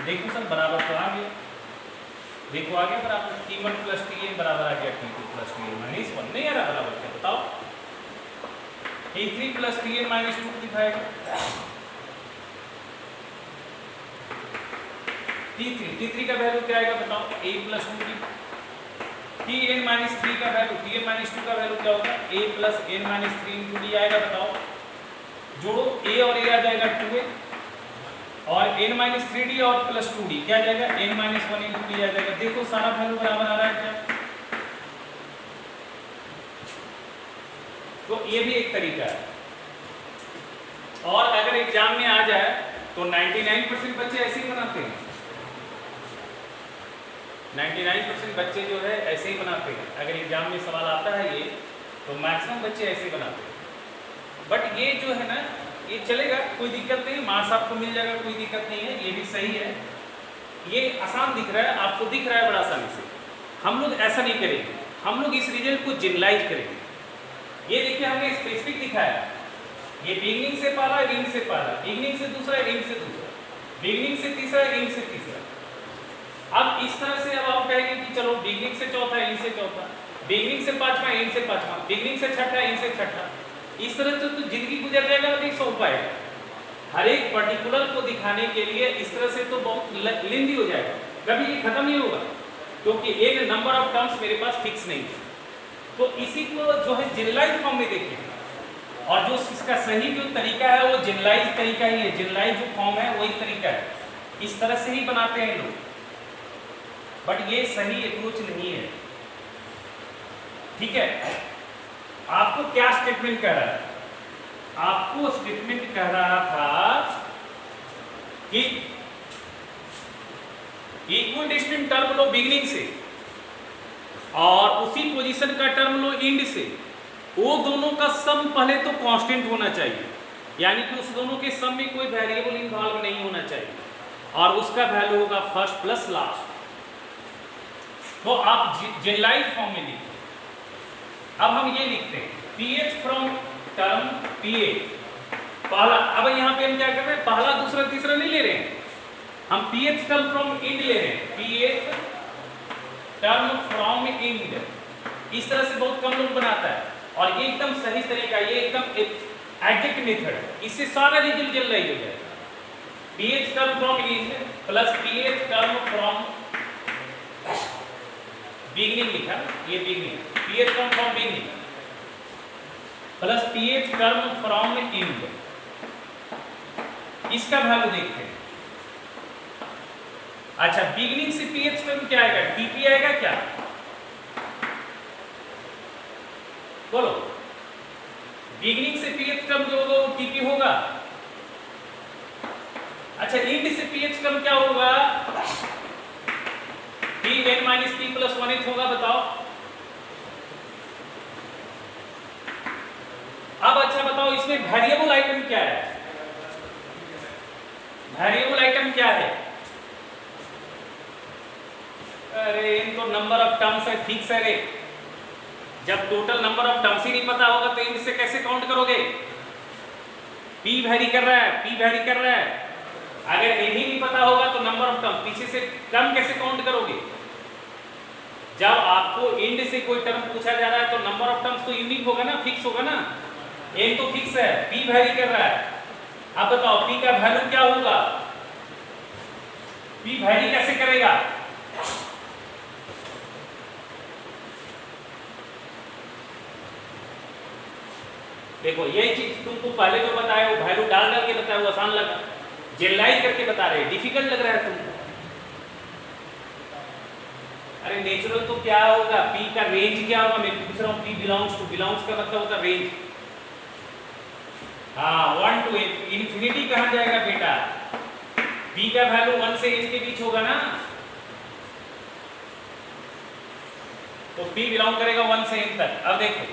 देखो सर बराबर तो आ गया, देखो आ गया बराबर, t1 प्लस tn बराबर आ गया t2 प्लस tn माइनस 1। नहीं आ रहा बराबर, क्या बताओ? t3 प्लस tn माइनस 2 दिखाएगा। t3 का वैल्यू क्या आएगा बताओ? a plus 2d। tn minus 3 का वैल्यू, tn माइनस 2 का वैल्यू क्या होगा? a plus n minus 3 into D आएगा, बताओ। जोड़ो, a और a आ जाएगा 2a और n माइनस 3d और प्लस 2d क्या आ जाएगा? n माइनस 1 इंटू डी आ जाएगा। देखो सारा वैल्यू बराबर आ रहा है क्या? तो ये भी एक तरीका है। और अगर एग्जाम में आ जाए तो 99% बच्चे ऐसे ही बनाते हैं, 99% बच्चे जो है ऐसे ही बनाते हैं। अगर एग्जाम में सवाल आता है ये, तो मैक्सिमम बच्चे ऐसे ही बनाते हैं। बट ये जो है ना, ये चलेगा, कोई दिक्कत नहीं, मार्क्स आपको मिल जाएगा, कोई दिक्कत नहीं है, ये भी सही है। ये आसान दिख रहा है आपको, दिख रहा है बड़ा आसानी से। हम लोग ऐसा नहीं करेंगे, हम लोग इस रिजल्ट को जनरलाइज करेंगे। ये देखिए हमने स्पेसिफिक दिखाया, ये बिगनिंग से पहला, एंडिंग से पहला, बिगनिंग से दूसरा, एंडिंग से दूसरा, बिगनिंग से तीसरा, एंडिंग से तीसरा। अब इस तरह से अब आप कहेंगे कि चलो बिगनिंग से चौथा, एंडिंग से चौथा, बिगनिंग से पांचवा, एंडिंग से पांचवा, बिगनिंग से छठा, एंडिंग से छठा। इस तरह से तो जिंदगी गुजर जाएगा, नहीं सो पाएगा। हर एक पर्टिकुलर को दिखाने के लिए इस तरह से तो बहुत लेंदी हो जाएगा, कभी ये खत्म नहीं होगा, क्योंकि एक नंबर ऑफ टर्म्स मेरे पास फिक्स नहीं है। तो इसी को जो है जनरलाइज फॉर्म में देखिए, और जो इसका सही जो तरीका है वो जनरलाइज तरीका ही है, जनरलाइज जो फॉर्म है वही तरीका है, इस तरह से ही बनाते हैं लोग। बट ये सही अप्रोच नहीं है, ठीक है। आपको क्या स्टेटमेंट कह रहा है? आपको स्टेटमेंट कह रहा था कि इक्विडिस्टेंट टर्म लो बिगिनिंग से, और उसी पोजीशन का टर्म लो इंड से, वो दोनों का सम पहले तो कांस्टेंट होना चाहिए, यानी कि उस दोनों के सम में कोई वेरिएबल इन्वॉल्व नहीं होना चाहिए, और उसका वैल्यू होगा फर्स्ट प्लस लास्ट। तो आप जनरलाइज फॉर्म में लिखते हैं। अब हम ये लिखते हैं ph फ्रॉम टर्म ph पहला। अब यहाँ पे हम क्या कर रहे हैं, पहला दूसरा तीसरा नहीं ले रहे हैं, हम ph टर्म फ्रॉम इंड ले रहे हैं, ph टर्म फ्रॉम इंड। इस तरह से बहुत कम लोग बनाता है, और ये एकदम सही तरीका, ये एकदम एग्जैक्ट मेथड है, इससे सारा रिजल्ट जल्दी हो जाएगा। ph term from end plus ph term from beginning लिखा, ये beginning, ph term from beginning plus ph term from end. इसका वैल्यू देखते हैं। अच्छा, बिगनिंग से ph टर्म क्या आएगा, tp आएगा क्या, बोलो। बिगनिंग से ph टर्म जो होगा वो tp होगा। अच्छा, इंड से ph टर्म क्या होगा, pn माइनस p प्लस 1 होगा, बताओ। अब अच्छा बताओ, इसमें वेरिएबल आइटम क्या है, वेरिएबल आइटम क्या है, अरे इन तो नंबर ऑफ टर्म्स है, फिक्स है रे। जब टोटल नंबर ऑफ टर्म्स ही नहीं पता होगा तो इनसे कैसे काउंट करोगे। p वेरी कर रहा है, p वेरी कर रहा है, अगर ये ही नहीं पता होगा तो नंबर ऑफ टर्म पीछे से टर्म कैसे काउंट करोगे। जब आपको एंड से कोई टर्म पूछा जा रहा है तो नंबर ऑफ टर्म्स तो यूनिक होगा ना, फिक्स होगा ना। एन तो फिक्स है, p वेरी कर रहा है। अब बताओ p का वैल्यू क्या होगा, p वेरी कैसे करेगा। देखो यही चीज तुमको पहले जो बताया वो वैल्यू डाल डाल के बताया, वो आसान लगा, जनरलाइज करके बता रहे, डिफिकल्ट लग रहा है तुमको। अरे नेचुरल तो क्या होगा, p का रेंज क्या होगा, मैं पूछ रहा हूँ। p बिलोंग्स टू, बिलोंग्स का मतलब होता है रेंज। हाँ, 1 टू इंफिनिटी कहाँ जाएगा बेटा, p का वैल्यू 1 से n के बीच होगा ना, तो p बिलोंग करेगा 1 से n तक। अब देखो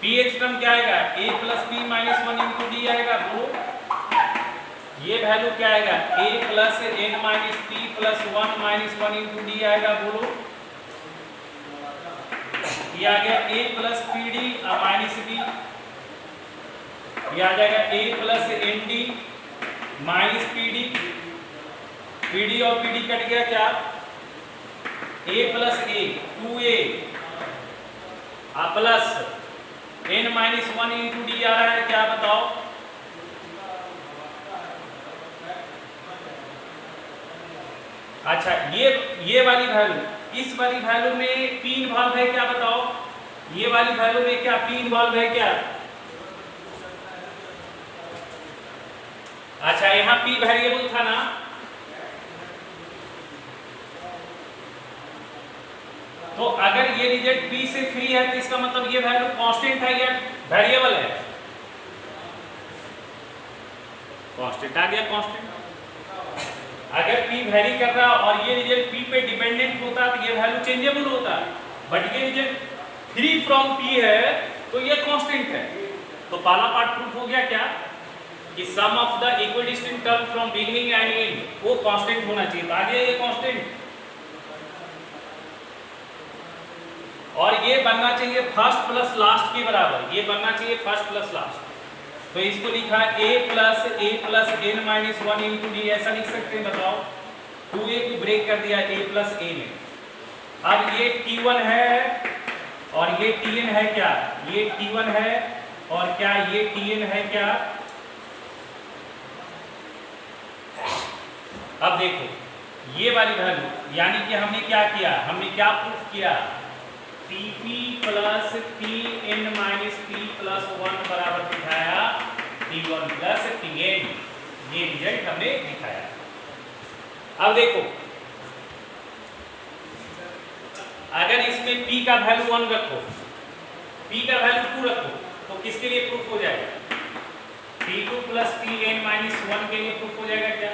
ph टर्म क्या आएगा, a plus p minus 1 into D आएगा, बोलो ये वैल्यू क्या आएगा, a plus n minus p plus 1 minus 1 into D आएगा, बोलो ये आ गया a plus P D minus b, ये आ जाएगा a प्लस N D minus P D और पी डी कट गया, क्या a plus a 2a plus n minus 1 into D आ रहा है, क्या बताओ। अच्छा, ये वाली वैल्यू, इस वाली वैल्यू में p इन्वॉल्व है क्या, बताओ। ये वाली वैल्यू में क्या p इन्वॉल्व है क्या। अच्छा, यहाँ p वेरिएबल था ना, तो अगर ये रिजल्ट p से फ्री है तो इसका मतलब ये वैल्यू कांस्टेंट है या वेरिएबल है, कांस्टेंट आ गया, कांस्टेंट। अगर p वेरी कर रहा और ये रिजल्ट p पे डिपेंडेंट होता तो ये वैल्यू चेंजेबल होता, बट ये रिजल्ट फ्री फ्रॉम p है तो ये कांस्टेंट है। तो पहला पार्ट प्रूफ हो गया क्या, कि sum of the equidistant term from beginning and end वो कांस्टेंट होना चाहिए, तो आ गया ये कांस्टेंट। और ये बनना चाहिए फर्स्ट प्लस लास्ट के बराबर, ये बनना चाहिए फर्स्ट प्लस लास्ट। तो इसको लिखा a plus n minus 1 into D, ऐसा लिख सकते हैं, बताओ। 2a को ब्रेक कर दिया a प्लस a में। अब ये t1 है और ये tn है, क्या ये t1 है और क्या ये tn है क्या। अब देखो ये वाली वैल्यू, यानी कि हमने क्या किया, हमने क्या प्रूफ किया, Tp plus Tn minus p plus 1 बराबर दिखाया T1 प्लस Tn, ये रिजल्ट हमने दिखाया। अब देखो अगर इसमें p का वैल्यू 1 रखो, p का वैल्यू 2 रखो, तो किसके लिए प्रूफ हो जाएगा, T2 प्लस Tn माइनस 1 के लिए प्रूफ हो जाएगा क्या।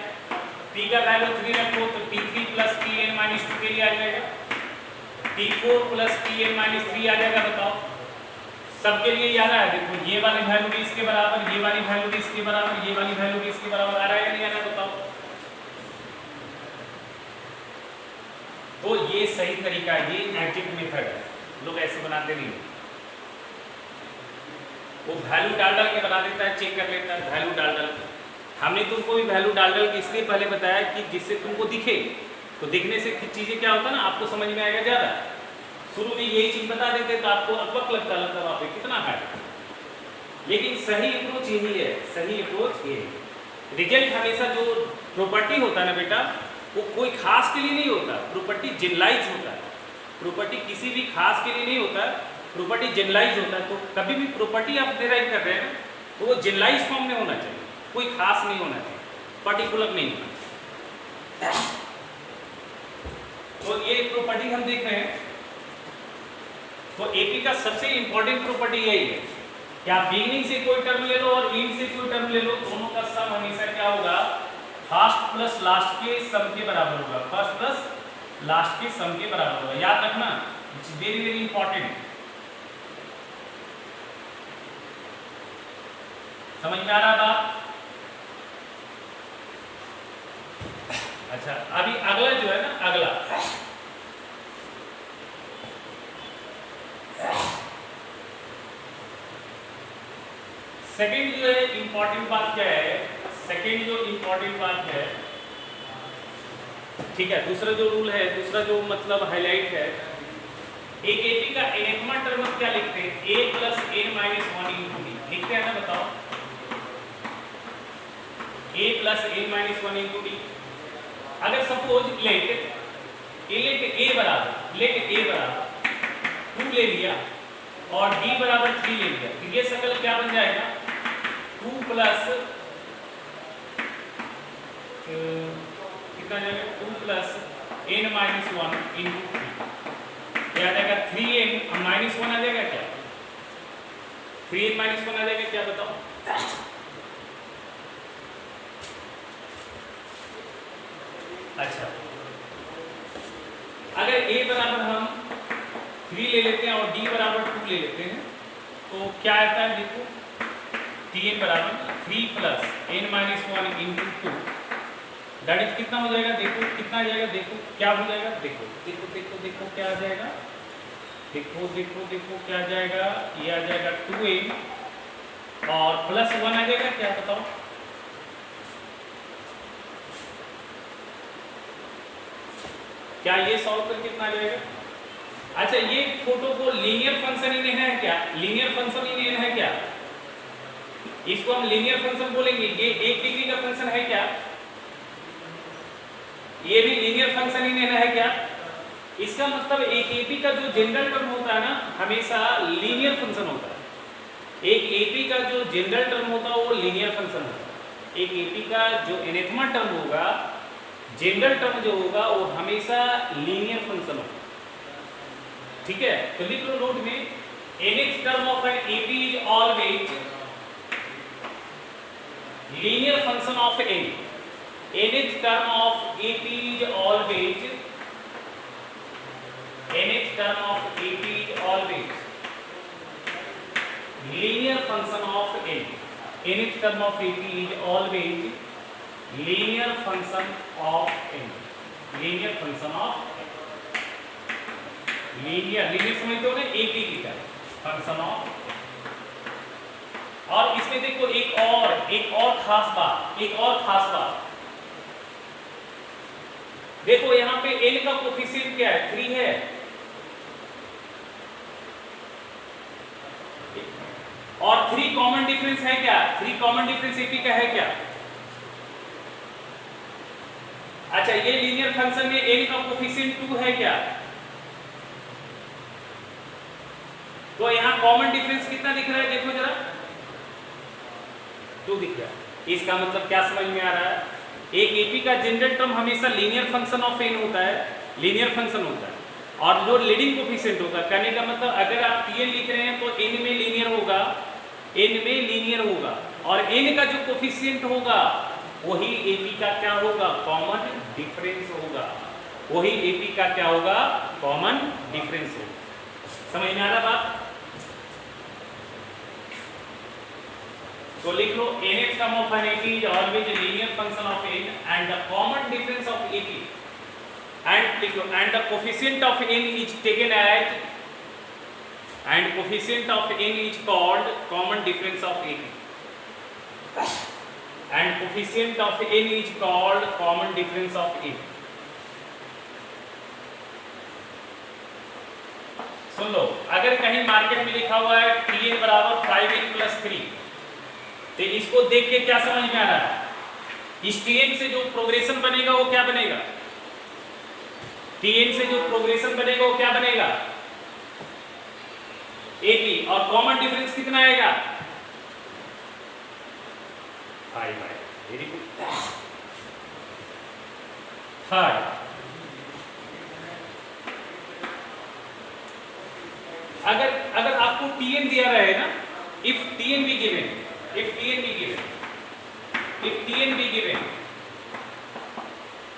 p का वैल्यू 3 रखो तो T3 प्लस Tn माइनस 2 के लिए आ जाएगा। T4 प्लस Tn माइनस 3 आ जाएगा। बताओ सबके लिए याद है? देखो ये वाली वैल्यू भी इसके बराबर, ये वाली वैल्यू भी इसके बराबर, ये वाली वैल्यू भी इसके बराबर आ रहा है या नहीं आ रहा? बताओ। तो ये सही तरीका है, ये एग्जिट मेथड है। लोग ऐसे बनाते नहीं, वो वैल्यू डाल डाल के बना देता है, चेक कर लेता है वैल्यू डाल डाल के। हमने तुमको भी वैल्यू डाल डाल के इसलिए पहले बताया कि जिससे तुमको दिखे, तो दिखने से चीज़ें क्या होता है ना, आपको समझ में आएगा ज़्यादा। शुरू में यही चीज़ बता देते तो आपको अकबक लगता वहाँ पे कितना है। लेकिन सही अप्रोच यही है, सही अप्रोच ये है। रिजल्ट हमेशा जो प्रॉपर्टी होता है ना बेटा, वो कोई खास के लिए नहीं होता, प्रॉपर्टी जनरलाइज होता है। प्रॉपर्टी किसी भी खास के लिए नहीं होता, प्रॉपर्टी जनरलाइज होता है। तो कभी भी प्रॉपर्टी आप डिराइव कर रहे हैं तो वो जनरलाइज फॉर्म में होना चाहिए, कोई खास नहीं होना चाहिए, पर्टिकुलर नहीं होना चाहिए। तो ये प्रॉपर्टी हम देख रहे हैं। तो एपी का सबसे इंपॉर्टेंट प्रॉपर्टी यही है कि आप बिगिनिंग से कोई टर्म ले लो और एंड से कोई टर्म ले लो, दोनों का सम हमेशा क्या होगा, फर्स्ट प्लस लास्ट के सम के बराबर होगा। फर्स्ट प्लस लास्ट के सम के बराबर होगा, याद रखना, इट्स वेरी वेरी इंपॉर्टेंट। समझ में आ रहा बात? अच्छा, अभी अगला जो है ना, अगला सेकंड जो है इंपॉर्टेंट बात क्या है, सेकंड जो इंपॉर्टेंट बात है, ठीक है, दूसरा जो रूल है, दूसरा जो मतलब हाईलाइट है, एक एपी का एनेग्मा टर्म क्या लिखते हैं, a plus n minus 1 into D लिखते हैं ना, बताओ a plus n minus 1 into D. अगर सपोज लेट a बराबर 2 ले लिया और d बराबर 3 ले लिया, तो ये सकल क्या बन जाएगा, 2 प्लस कितना जाएगा, 2 प्लस n माइनस 1 इंटू 3 क्या आ जाएगा, 3n माइनस 1 आ जाएगा क्या, 3n माइनस 1 आ जाएगा क्या, बताओ। अच्छा, अगर a बराबर हम 3 ले लेते हैं और d बराबर 2 ले लेते हैं, तो क्या आता है, देखो tn बराबर 3 plus n minus 1 into 2 that is कितना हो जाएगा, देखो कितना आ जाएगा, देखो क्या हो जाएगा, देखो देखो देखो देखो क्या आ जाएगा, देखो देखो देखो क्या आ जाएगा, ये आ जाएगा 2n और प्लस 1 आ जाएगा क्या, बताओ। क्या ये सॉल्व करके कितना आ जाएगा। अच्छा, ये फोटो को लीनियर फंक्शन ही लेना है क्या, लीनियर फंक्शन ही लेना है क्या, इसको हम लीनियर फंक्शन बोलेंगे। ये 1 डिग्री का फंक्शन है क्या, ये भी लीनियर फंक्शन ही लेना है क्या। इसका मतलब एक एपी का जो जनरल टर्म होता है ना, हमेशा लीनियर फंक्शन होता है। एक एपी का जो जनरल टर्म होता है वो लीनियर फंक्शन होता है। एक एपी का जो एनेग्मा टर्म होगा, जनरल टर्म जो होगा, वो हमेशा लीनियर फंक्शन होगा, ठीक है। तो लिख लो नोट में, nth term of an AP is always linear function of n। nth term of AP is always, nth term of AP is always linear function of n। nth term of AP is always linear function of n, linear function of linear समझते हो ना, एक डिग्री का फंक्शन ऑफ। और इसमें देखो एक और खास बात, देखो यहाँ पे n का कोफिशिएंट क्या है, 3 है, और 3 कॉमन डिफरेंस है क्या, 3 कॉमन डिफरेंस एपी का है क्या। अच्छा, ये लीनियर फंक्शन में n का कोफिशिएंट 2 है क्या, तो यहाँ कॉमन डिफरेंस कितना दिख रहा है, देखो जरा, 2 दिख रहा है। इसका मतलब क्या समझ में आ रहा है, एक एपी का जनरल टर्म हमेशा लीनियर फंक्शन ऑफ n होता है, लीनियर फंक्शन होता है, और जो लीडिंग कोफिशिएंट होगा, कहने का मतलब अगर आप tn लिख रहे हैं तो n में लीनियर होगा, और n का जो कोफिशिएंट होगा वही एपी का क्या होगा, कॉमन डिफरेंस होगा। वही एपी का क्या होगा, कॉमन डिफरेंस होगा। समझ में आ रहा बात? तो लिख लो nth term of an AP is always a linear function of n and the common difference of AP and लिख लो and the coefficient of n is taken as and coefficient of n is called common difference of AP and coefficient of n is called common difference of AP। सुन लो, अगर कहीं मार्केट में लिखा हुआ है Tn बराबर 5n + 3 तो इसको देख के क्या समझ में आ रहा है, इस Tn से जो प्रोग्रेशन बनेगा वो क्या बनेगा, Tn से जो प्रोग्रेशन बनेगा वो क्या बनेगा, AP, और कॉमन डिफरेंस कितना आएगा, 5। Very good. थर्ड, अगर आपको Tn दिया रहे ना, if Tn be given,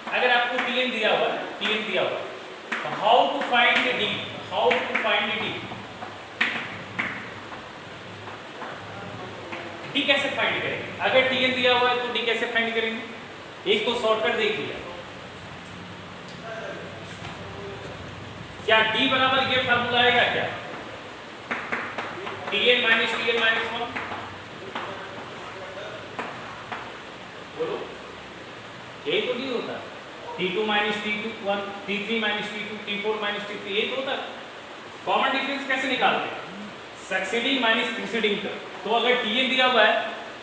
अगर आपको Tn दिया हुआ तो how to find D, D कैसे फाइंड करेंगे? अगर Tn दिया हुआ है तो D कैसे फाइंड करेंगे? एक तो शॉर्टकट देख लिया, क्या D बराबर ये फार्मूला आएगा क्या, Tn माइनस 1, बोलो यही तो नहीं होता, T2 minus T2 1, T3 minus T2, T4 minus T3, यही तो होता। कॉमन डिफरेंस कैसे निकालते हैं, सक्सीडिंग माइनस प्रीसीडिंग का। तो अगर Tn दिया हुआ है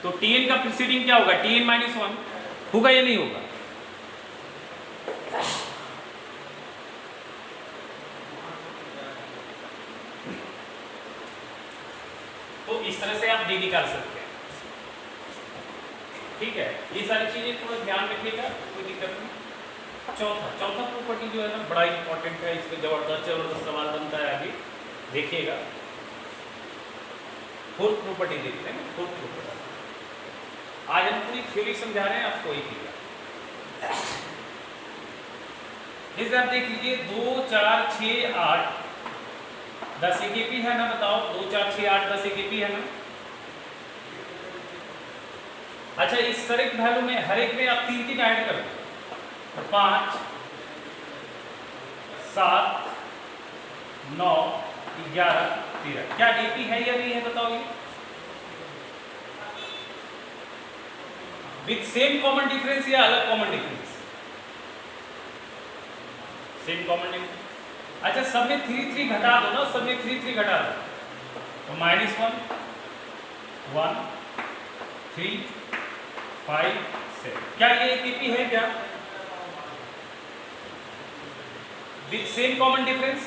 तो Tn का प्रीसीडिंग क्या होगा, Tn माइनस 1 होगा या नहीं होगा? तो इस तरह से आप D निकाल सकते हैं। ठीक है, ये सारी चीजें थोड़ा ध्यान रखिएगा, कोई दिक्कत नहीं। चौथा प्रॉपर्टी जो है ना बड़ा इंपॉर्टेंट है, इसमें जबरदस्त सवाल बनता है, आगे देखिएगा। फोर्थ प्रॉपर्टी देखते हैं। फोर्थ प्रॉपर्टी आज हम पूरी थ्योरी समझा रहे हैं आपको, एक जैसे आप देख लीजिए 2 4 6 8 10 एक एपी है ना, बताओ 2 4 6 8 10 एक एपी है ना। अच्छा, इस सरेक्ट वैल्यू में हर एक में आप 3 ऐड कर दो, 5 7 9 11 13, क्या एपी है या नहीं है बताओगे? विथ सेम कॉमन डिफरेंस या अलग common difference? Same common difference. अच्छा, सब में 3 घटा दो ना, सब में 3 घटा दो, तो -1 1 3 5 7, क्या ये एक एपी है क्या? With same common difference.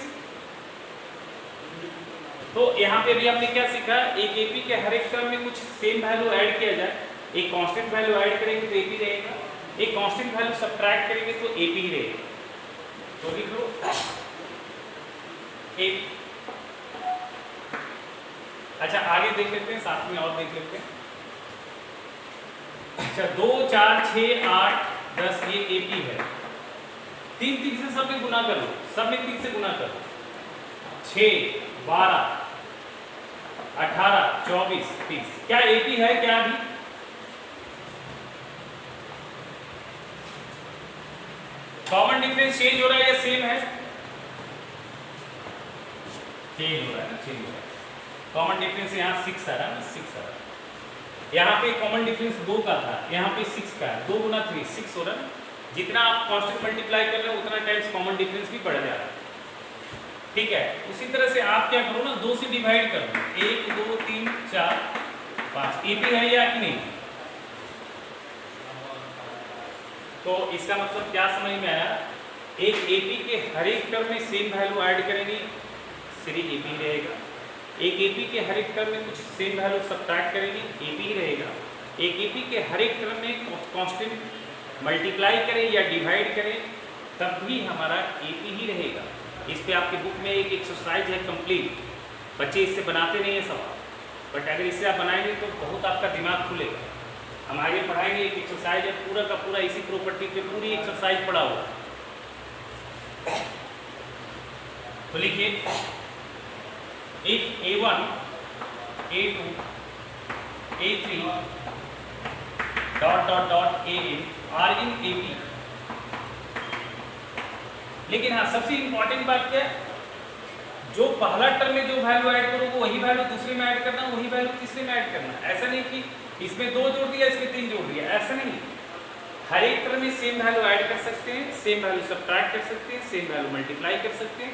तो यहाँ पे भी हमने क्या सीखा, एक एपी के हर एक टर्म में कुछ सेम वैल्यू ऐड किया जाए, एक कांस्टेंट वैल्यू ऐड करेंगे तो एपी रहेगा, एक कांस्टेंट वैल्यू सब्ट्रैक्ट करेंगे तो एपी ही रहेगा। तो लिख लो एक। अच्छा, आगे देख लेते हैं, साथ में और देख लेते हैं। अच्छा, 2 4 6 8 10 ये एपी है, 3 से सब में गुना कर लो, सब में 3 से गुना कर लो, 6 12 18 24 30, क्या एपी है क्या? अभी कॉमन डिफरेंस चेंज हो रहा है या सेम है? चेंज हो रहा है ना, चेंज हो रहा है। कॉमन डिफरेंस यहाँ 6 आ रहा है ना, 6 आ रहा है। यहाँ पे कॉमन डिफरेंस 2 का था, यहाँ पे 6 का है, 2 गुना 3 6 हो रहा है। जितना आप कांस्टेंट मल्टीप्लाई कर रहे हो उतना टाइम्स कॉमन डिफरेंस भी बढ़ जा रहा है। ठीक है, उसी तरह से आप क्या करो ना, 2 से डिवाइड कर दो, 1 2 3 4 5, एपी है या कि नहीं? तो इसका मतलब क्या समझ में आया, एक एपी के हर एक टर्म में सेम वैल्यू ऐड करेंगे, सीरीज एपी रहेगा। एक एपी के हर एक टर्म में कुछ सेम वैल्यू सब्ट्रैक्ट करेंगे, एपी रहेगा। एक एपी के हर एक टर्म में कांस्टेंट मल्टीप्लाई करें या डिवाइड करें तब भी हमारा एपी ही रहेगा। इस पे आपकी बुक में एक एक्सरसाइज है कंप्लीट, बच्चे इससे बनाते नहीं है सवाल, बट अगर इससे आप बनाएंगे तो बहुत आपका दिमाग खुलेगा। हम आगे पढ़ाएंगे, एक एक्सरसाइज है पूरा का पूरा इसी प्रॉपर्टी पे पूरी एक्सरसाइज पढ़ा हुआ है। तो लिखिए if A1 A2 A3 dot dot dot AN are in AP। लेकिन हाँ सबसे इंपॉर्टेंट बात क्या है, जो पहला टर्म में जो वैल्यू ऐड करोगे वही वैल्यू दूसरे में ऐड करना, वही वैल्यू तीसरे में ऐड करना। ऐसा नहीं कि इसमें 2 जोड़ दिया इसमें 3 जोड़ दिया, ऐसा नहीं। हर एक टर्म में सेम वैल्यू ऐड कर सकते हैं, सेम वैल्यू सब्ट्रैक्ट कर सकते हैं, सेम वैल्यू मल्टीप्लाई कर सकते हैं,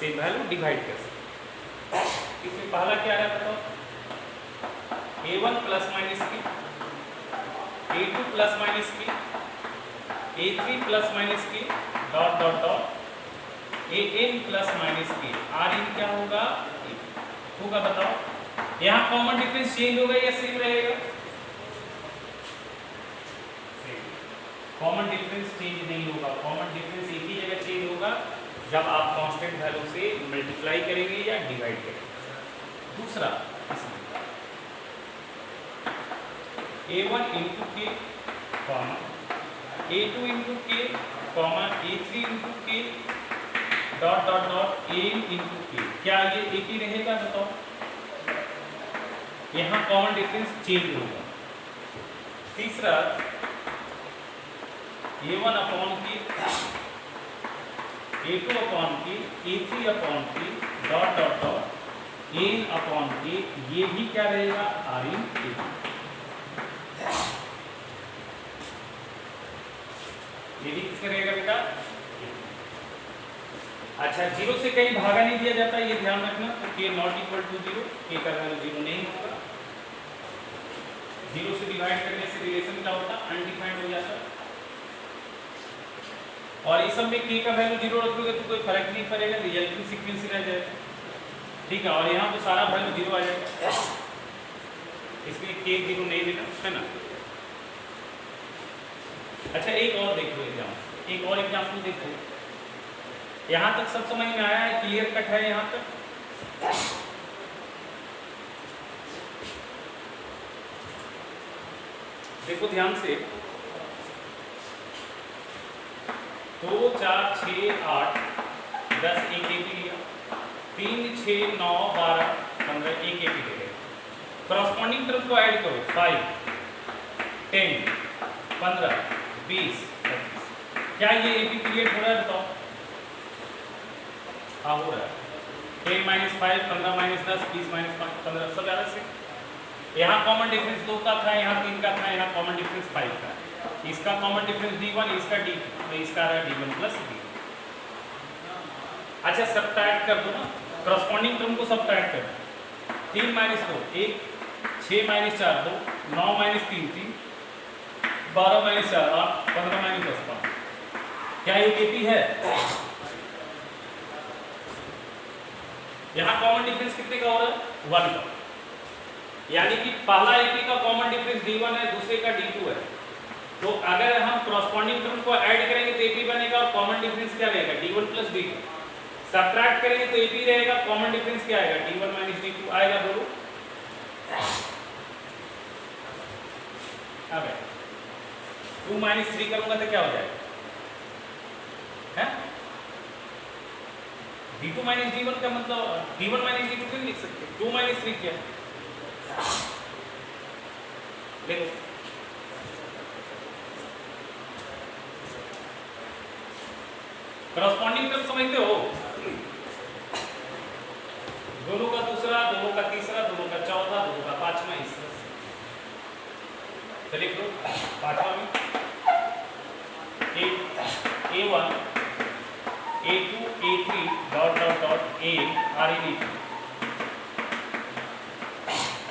सेम वैल्यू डिवाइड कर सकते हैं। इसमें पहला क्या है बताओ, A1 प्लस माइनस की, A2 प्लस माइनस की, A3 प्लस माइनस की dot dot dot AN plus minus की। आर इन क्या होगा, होगा बताओ। यहाँ कॉमन डिफरेंस चेंज होगा या सेम रहेगा? कॉमन डिफरेंस चेंज नहीं होगा। कॉमन डिफरेंस एक ही जगह चेंज होगा जब आप कांस्टेंट वैल्यू से मल्टीप्लाई करेंगे या डिवाइड करेंगे। दूसरा इसमें A1 इंटू के कॉमा A2 इंटू के कॉमा A3 इंटू के dot dot dot AN into के। क्या ये एक ही रहेगा बताओ? यहाँ कॉमन डिफरेंस चेंज होगा। तीसरा A1 अपॉन की, A2 अपॉन की, A3 अपॉन की dot dot dot AN upon के। ये भी क्या रहेगा, आर इन के। ये भी किसका रहेगा बेटा? अच्छा, 0 से कहीं भागा नहीं दिया जाता, ये ध्यान रखना। तो k not equal to 0, k का वैल्यू 0 नहीं होगा। 0 से डिवाइड करने से रिलेशन क्या होता, अनडिफाइंड हो जाता। और इस सब में k का वैल्यू 0 रखोगे तो कोई फर्क नहीं पड़ेगा, रिजल्टिंग सीक्वेंस ही रह जाएगा। ठीक है, और यहाँ तो सारा वैल्यू 0 आ जाएगा, इसलिए k 0 नहीं लेना है ना। अच्छा, एक और देखो एग्जाम्पल, एक और एग्जाम्पल देखो। यहाँ तक सब समझ में आया है, क्लियर कट है यहाँ तक? देखो ध्यान से, 2 4 6 8 10 एक AP लिया, 3 6 9 12 15 एक AP लिया। करस्पॉन्डिंग टर्म को ऐड करो, 5 10 15 20 25। क्या ये AP क्रिएट हो रहा है बताओ? हाँ हो रहा है। 10 माइनस 5 15 माइनस 10 20 माइनस 5 15 सब अलग से। यहाँ कॉमन डिफरेंस 2 का था, यहाँ 3 का था, यहाँ कॉमन डिफरेंस 5 का। इसका कॉमन डिफरेंस D1, इसका D2, तो इसका आ रहा है D1 प्लस D। अच्छा, सब्ट्रैक्ट कर दो ना, करस्पॉन्डिंग टर्म को सब्ट्रैक्ट कर दो। 3 minus 2 1, 6 minus 4 2, 9 minus 3 3, 12 minus 4 8, 15 minus 10 5। क्या ये AP है? यहाँ कॉमन डिफरेंस कितने का हो रहा है, 1 का। यानी कि पहला AP का कॉमन डिफरेंस D1 है, दूसरे का D2 है। तो अगर हम करस्पॉन्डिंग टर्म को ऐड करेंगे तो AP बनेगा, और कॉमन डिफरेंस क्या रहेगा, D1 प्लस D2। सब्ट्रैक्ट करेंगे तो AP रहेगा, कॉमन डिफरेंस क्या आएगा, D1 माइनस D2 आएगा। बोलो अब 2 माइनस 3 करूंगा तो क्या हो जाएगा, है D2 माइनस D1 का मतलब D1 माइनस D2 क्यों लिख सकते? 2 माइनस 3 क्या है, देखो करस्पॉन्डिंग टर्म समझते हो? दोनों का दूसरा, दोनों का तीसरा, दोनों का चौथा, दोनों का पांचवा हिस्सा। तो लिख लो पांचवा में A1 A2 A3 dot dot dot AN are in AP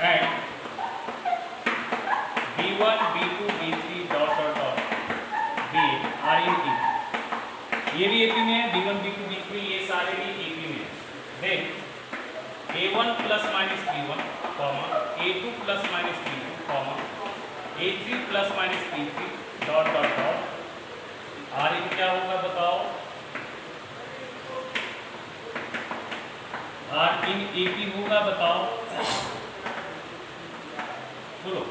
and B1 B2 B3 dot dot dot BN are in AP। ये भी AP में है, B1 B2 B3 ये सारे भी AP में है। Then A1 plus minus B1 comma A2 plus minus B2 comma A3 plus minus B3 dot dot dot are in क्या होगा बताओ, आर इन AP होगा बताओ, बोलो।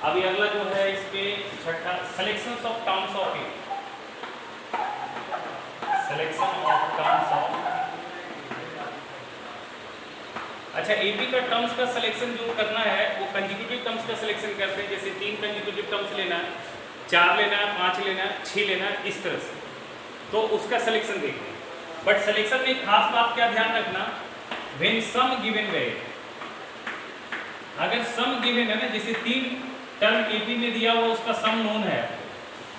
अभी अगला जो है इस पे छठा, selections of terms of A, selection of terms of, अच्छा एपी का टर्म्स का सिलेक्शन जो करना है वो कंजिक्यूटिव टर्म्स का सिलेक्शन करते हैं, जैसे 3 कंजिक्यूटिव टर्म्स लेना है, 4 लेना है, 5 लेना है, 6 लेना है, इस तरह से, तो उसका सिलेक्शन देखते हैं। बट सिलेक्शन में एक खास बात क्या ध्यान रखना, व्हेन सम गिवन गए, अगर सम गिवन है ना, जैसे 3 टर्म एपी में दिया हुआ उसका सम नोन है,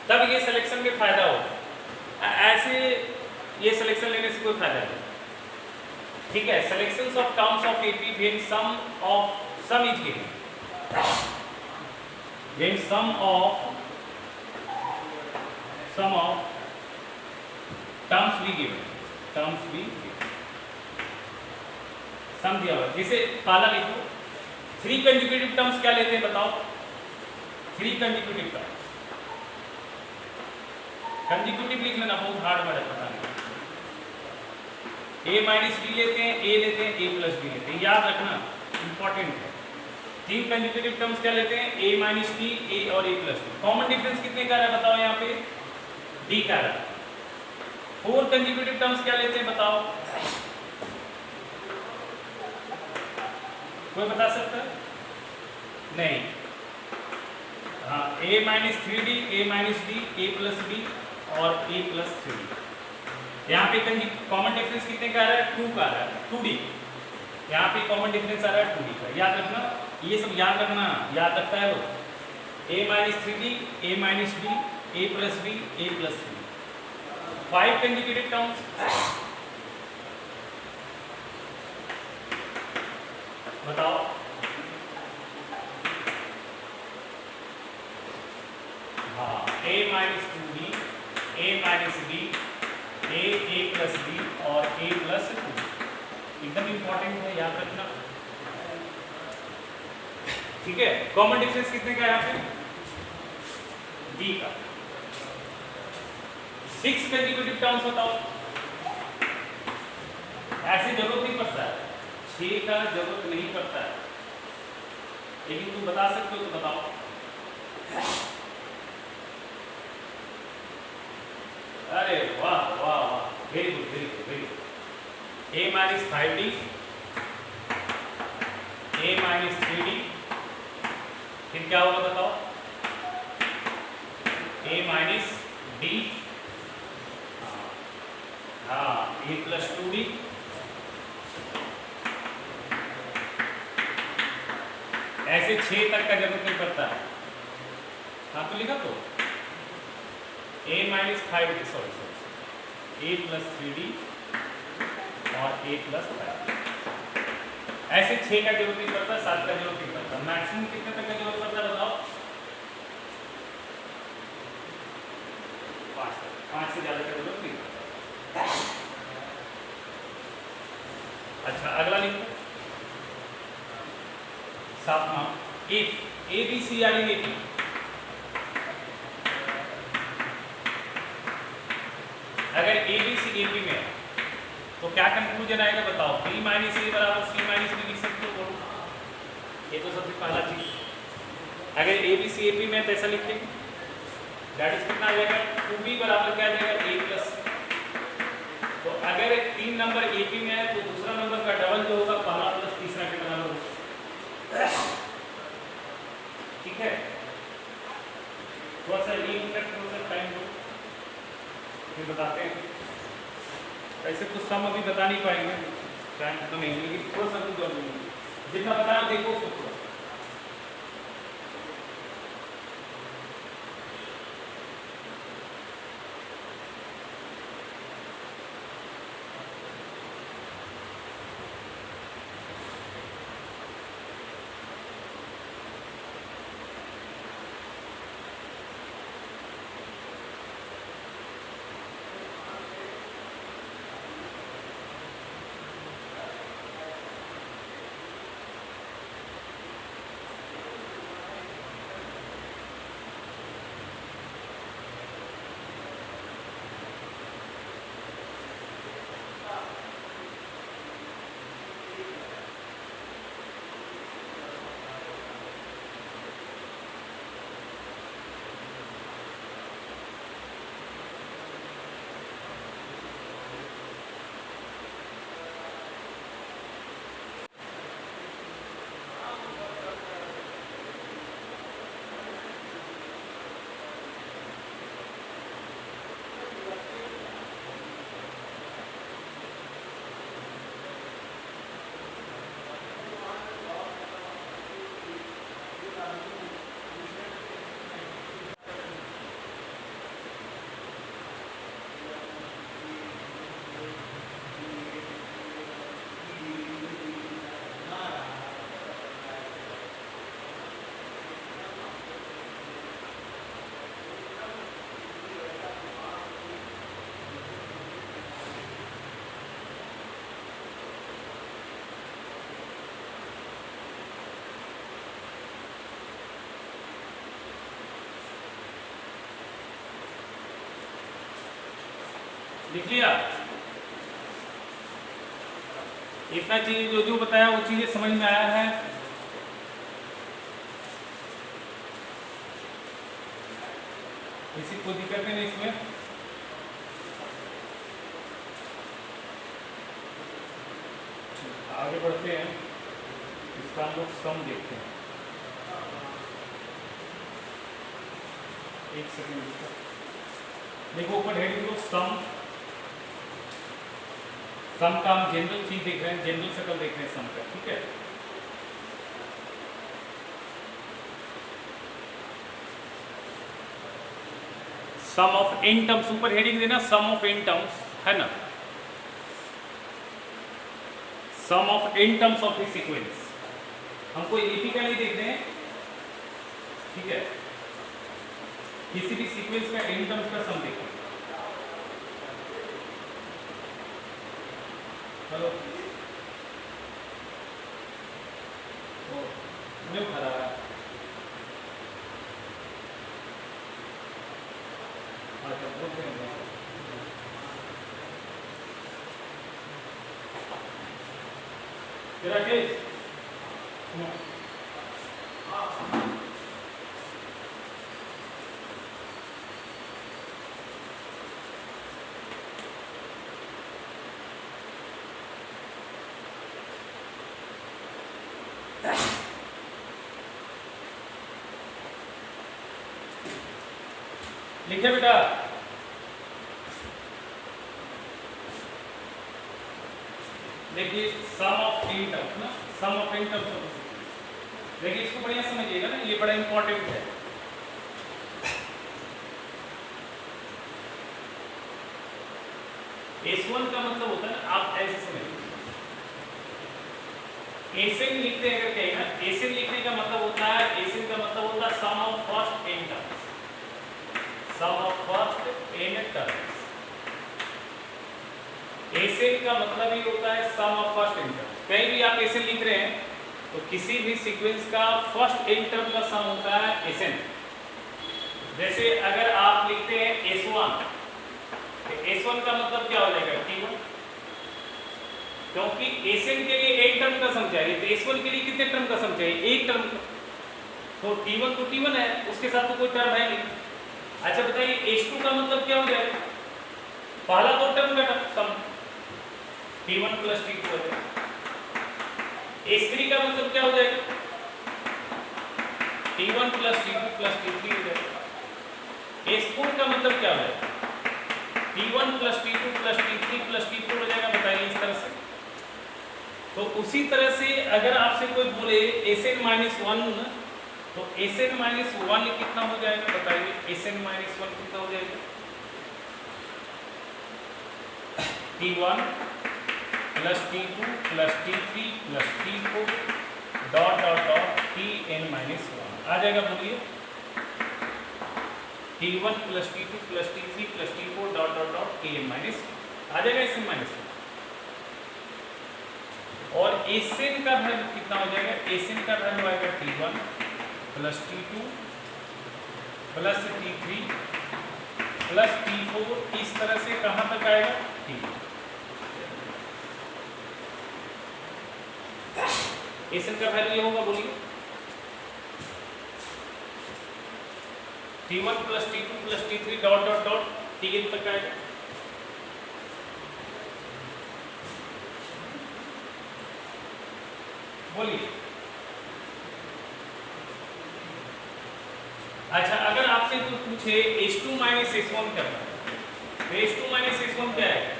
तब ये सिलेक्शन में फायदा होगा, ऐसे ये सिलेक्शन लेने से कोई फायदा नहीं। ठीक है, selections of terms of AP when sum is given, when sum of terms be given, terms be sum दिया हुआ, जैसे पहला लिखो 3 कंजिक्यूटिव टर्म्स क्या लेते हैं बताओ, 3 कंजिक्यूटिव टर्म्स, कंजिक्यूटिव लिख लेना, बहुत हार्ड वर्ड है, पता नहीं, a माइनस बी लेते हैं, a लेते हैं, a प्लस बी लेते हैं, याद रखना इंपॉर्टेंट है। 3 कंजिक्यूटिव टर्म्स क्या लेते हैं, a माइनस बी, a और a plus B, common difference कितने का है बताओ, यहाँ पे d का है। 4 कंजिक्यूटिव टर्म्स क्या लेते हैं बताओ, कोई बता सकता है? नहीं, हाँ, a minus 3d, a minus d, a plus b और a प्लस 3d। यहाँ पे कॉमन डिफरेंस कितने का आ रहा है, 2 का आ रहा है, 2d, यहाँ पे कॉमन डिफरेंस आ रहा है 2d का, याद रखना, ये सब याद रखना, याद रखता है लोग, a minus 3d, a minus b, a plus b, a plus b। 5 consecutive terms, बताओ, हाँ, a minus 2d, a minus b, a plus b और a प्लस 2, एकदम इंपॉर्टेंट है, याद रखना। ठीक है, कॉमन डिफरेंस कितने का है यहाँ पे, d का। 6 कंजिक्यूटिव टर्म्स बताओ, ऐसे जरूरत नहीं पड़ता है, 6 का जरूरत नहीं पड़ता है, लेकिन तुम बता सकते हो तो बताओ। अरे वाह वाह वाह, very good very good very good. a minus 5d, a minus 3d, फिर क्या होगा बताओ, a माइनस d, हाँ, a प्लस 2d, ऐसे 6 तक का जरूरत नहीं पड़ता है, हाँ तो लिखा तो a minus 5d, sorry a plus 3d और a प्लस 5d, ऐसे 6 का जरूरत नहीं पड़ता, 7 का जरूरत नहीं पड़ता, मैक्सिमम कितने तक का जरूरत पड़ता है बताओ, 5 से ज्यादा का जरूरत नहीं पड़ता। अच्छा अगला लिखो, 7वां, if A B C are in AP, अगर ए बी सी एपी में है तो क्या कंक्लूजन आएगा बताओ, बी माइनस ए बराबर सी माइनस बी लिख सकते हो, ये तो सबसे पहला चीज। अगर ए बी सी एपी में तो ऐसा लिखेंगे, दैट इज कितना आ जाएगा, 2b बराबर क्या आ जाएगा, a प्लस। तो अगर 3 नंबर एपी में है तो दूसरा नंबर का डबल जो होगा, पहला प्लस तीसरा कितना होगा, ठीक है। थोड़ा सा इनफेक्ट हो सकता टाइम दो, फिर बताते हैं। ऐसे कुछ सम अभी बता नहीं पाएंगे, टाइम खत्म नहीं, लेकिन थोड़ा सा कुछ और जितना बताया देखो उसको थोड़ा। लिख लिया? इतना चीज जो जो बताया वो चीजें समझ में आया है? किसी को दिक्कत नहीं इसमें? आगे बढ़ते हैं, इसका हम लोग सम देखते हैं। एक सेकंड देखो, ऊपर हेडिंग लो सम। सम का हम जनरल चीज देख रहे हैं, जनरल शकल देख रहे हैं सम का, ठीक है? सम ऑफ n टर्म्स, ऊपर हेडिंग देना सम ऑफ n टर्म्स, है ना? Sum of n terms of a sequence. हमको एपी का नहीं देख रहे हैं, ठीक है? किसी भी सीक्वेंस का n टर्म्स का सम देखो। चलो तो खड़ा है। तेरा केस लिखे बेटा? देखिए सम ऑफ n टर्म्स ना, सम ऑफ n टर्म्स। देखिए इसको बढ़िया समझिएगा ना, ये बड़ा इंपॉर्टेंट है। S1 का मतलब होता है, आप ऐसे समझिए, Sn लिखते हैं अगर कहें ना, Sn लिखने का मतलब होता है, Sn का मतलब होता है sum of first n terms, sum of first n terms. Sn का मतलब ही होता है sum of first n term. कहीं भी आप Sn लिख रहे हैं तो किसी भी सीक्वेंस का फर्स्ट n टर्म का सम होता है Sn। जैसे अगर आप लिखते हैं S1, तो S1 का मतलब क्या हो जाएगा? T1, क्योंकि Sn के लिए एक टर्म का सम चाहिए, तो S1 के लिए कितने टर्म का सम चाहिए? एक टर्म का। तो T1 तो T1 है, उसके साथ तो कोई टर्म है नहीं। अच्छा बताइए S2 का मतलब क्या हो जाएगा? पहला दो टर्म का सम, T1 प्लस T2 हो जाएगा। S3 का मतलब क्या हो जाएगा? T1 plus T2 plus T3 हो जाएगा। S4 का मतलब क्या हो जाएगा? T1 plus T2 plus T3 plus T4 हो जाएगा। बताइए इस तरह से। तो उसी तरह से अगर आपसे कोई बोले Sn-1, तो Sn-1 कितना हो जाएगा? बताइए Sn-1 कितना हो जाएगा? T1 plus T2 plus T3 plus T4 dot dot dot Tn-1 आ जाएगा। बोलिए T1 plus T2 plus T3 plus T4 dot dot dot Tn-1 आ जाएगा Sn-1। और Sn का वैल्यू कितना हो जाएगा? Sn का वैल्यू आएगा T1 plus T2 plus T3 plus T4, इस तरह से कहां तक आएगा? T1। Sn का वैल्यू ये होगा, बोलिए T1 plus T2 plus T3 dot dot dot Tn तक आएगा। बोलिए। अच्छा अगर आपसे कोई पूछे H2 माइनस S1 करना, तो H2 माइनस S1 क्या आएगा?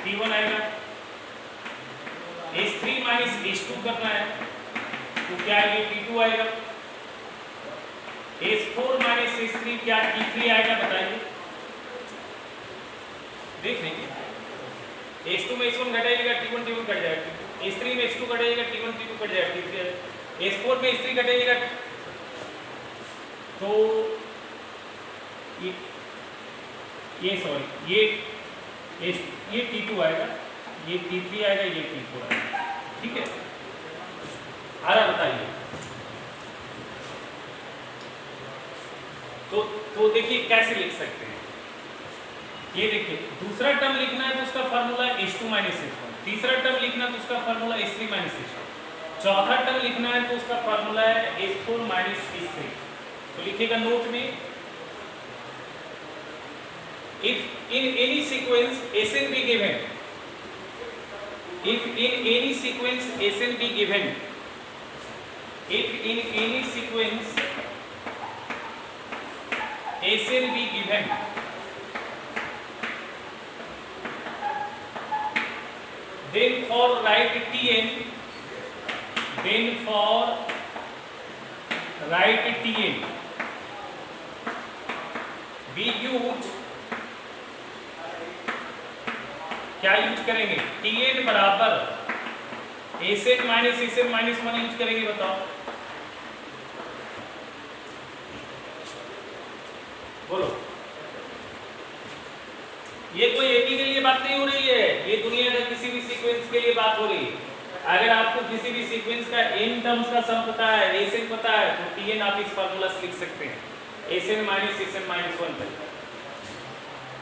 T1 आएगा। S3 माइनस H2 करना है तो क्या ये T2 आएगा। S4 माइनस S3 क्या T3 आएगा? बताइए, देख लेंगे। H2 में S1 घटाइएगा, T1 T1 कट जाएगा। S3 में H2 घटाइएगा, T1 T2 कट जाएगा, T3 आएगा। S4 में S3 घटाइएगा तो ये सॉरी ये T2 आएगा, ये T3 आएगा, ये T4 आएगा। ठीक है, आ रहा? बताइए। तो देखिए कैसे लिख सकते हैं। ये देखिए, दूसरा टर्म लिखना है तो उसका फार्मूला H2 माइनस H1, तीसरा टर्म लिखना है तो उसका फार्मूला H3 माइनस H1, चौथा टर्म लिखना है तो उसका फार्मूला है H4 माइनस H3। तो लिखिएगा नोट में, if in any sequence Sn be given, if in any sequence Sn be given, if in any sequence Sn be given, then for write Tn, then for write Tn we use, क्या यूज करेंगे? Tn बराबर Sn minus Sn minus 1 use करेंगे, बताओ बोलो। ये कोई एपी के लिए बात नहीं हो रही है, ये दुनिया का किसी भी सीक्वेंस के लिए बात हो रही है। अगर आपको किसी भी सीक्वेंस का n टर्म्स का सम पता है, Sn पता है, तो Tn आप इस फार्मूला से लिख सकते हैं, Sn माइनस Sn माइनस 1 तक।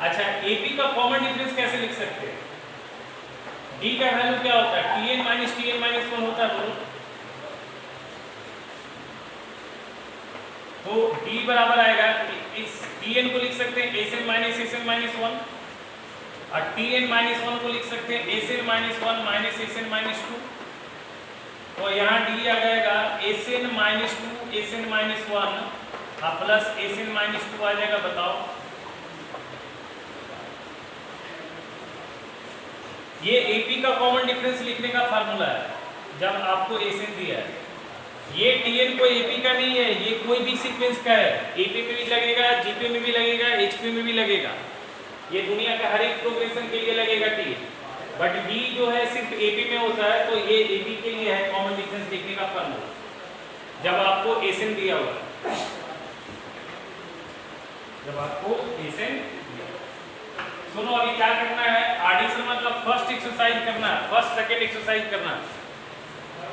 अच्छा, एपी का कॉमन डिफरेंस कैसे लिख सकते हैं? d का वैल्यू क्या होता है? Tn माइनस 1 होता है, बोलो। तो d बराबर आएगा, इस Tn को लिख सकते हैं Sn माइनस 1, और Tn माइनस 1 को लिख सकते हैं Sn minus 1 minus Sn minus 2। तो यहाँ d आ जाएगा Sn minus 2 Sn minus 1 plus Sn minus 2 आ जाएगा, बताओ। ये AP का कॉमन डिफरेंस लिखने का फार्मूला है जब आपको Sn दिया है। ये Tn कोई AP का नहीं है, ये कोई भी सीक्वेंस का है, AP में भी लगेगा, GP में भी लगेगा, HP में भी लगेगा, ये दुनिया का हर एक प्रोग्रेशन के लिए लगेगा Tn, बट D जो है सिर्फ AP में होता है, तो ये AP के लिए है कॉमन डिफरेंस लिखने का फार्मूला जब आपको Sn दिया हुआ, जब आपको Sn। सुनो, अभी क्या करना है, आरडी शर्मा का फर्स्ट एक्सरसाइज करना है, फर्स्ट सेकंड एक्सरसाइज करना है,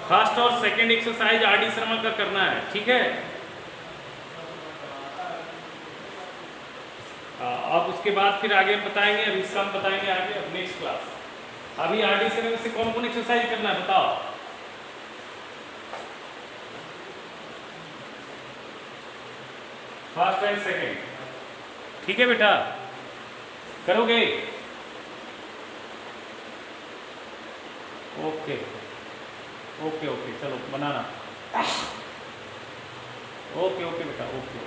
फर्स्ट और सेकंड एक्सरसाइज आरडी शर्मा का करना है, ठीक है। अब उसके बाद फिर आगे बताएंगे, अभी सम बताएंगे आगे नेक्स्ट क्लास। अभी आरडी शर्मा से कौन कौन एक्सरसाइज करना है बताओ। फर्स्ट एंड सेकंड, ठीक है बेटा, करोगे? ओके ओके ओके, चलो बनाना। ओके ओके बेटा, ओके।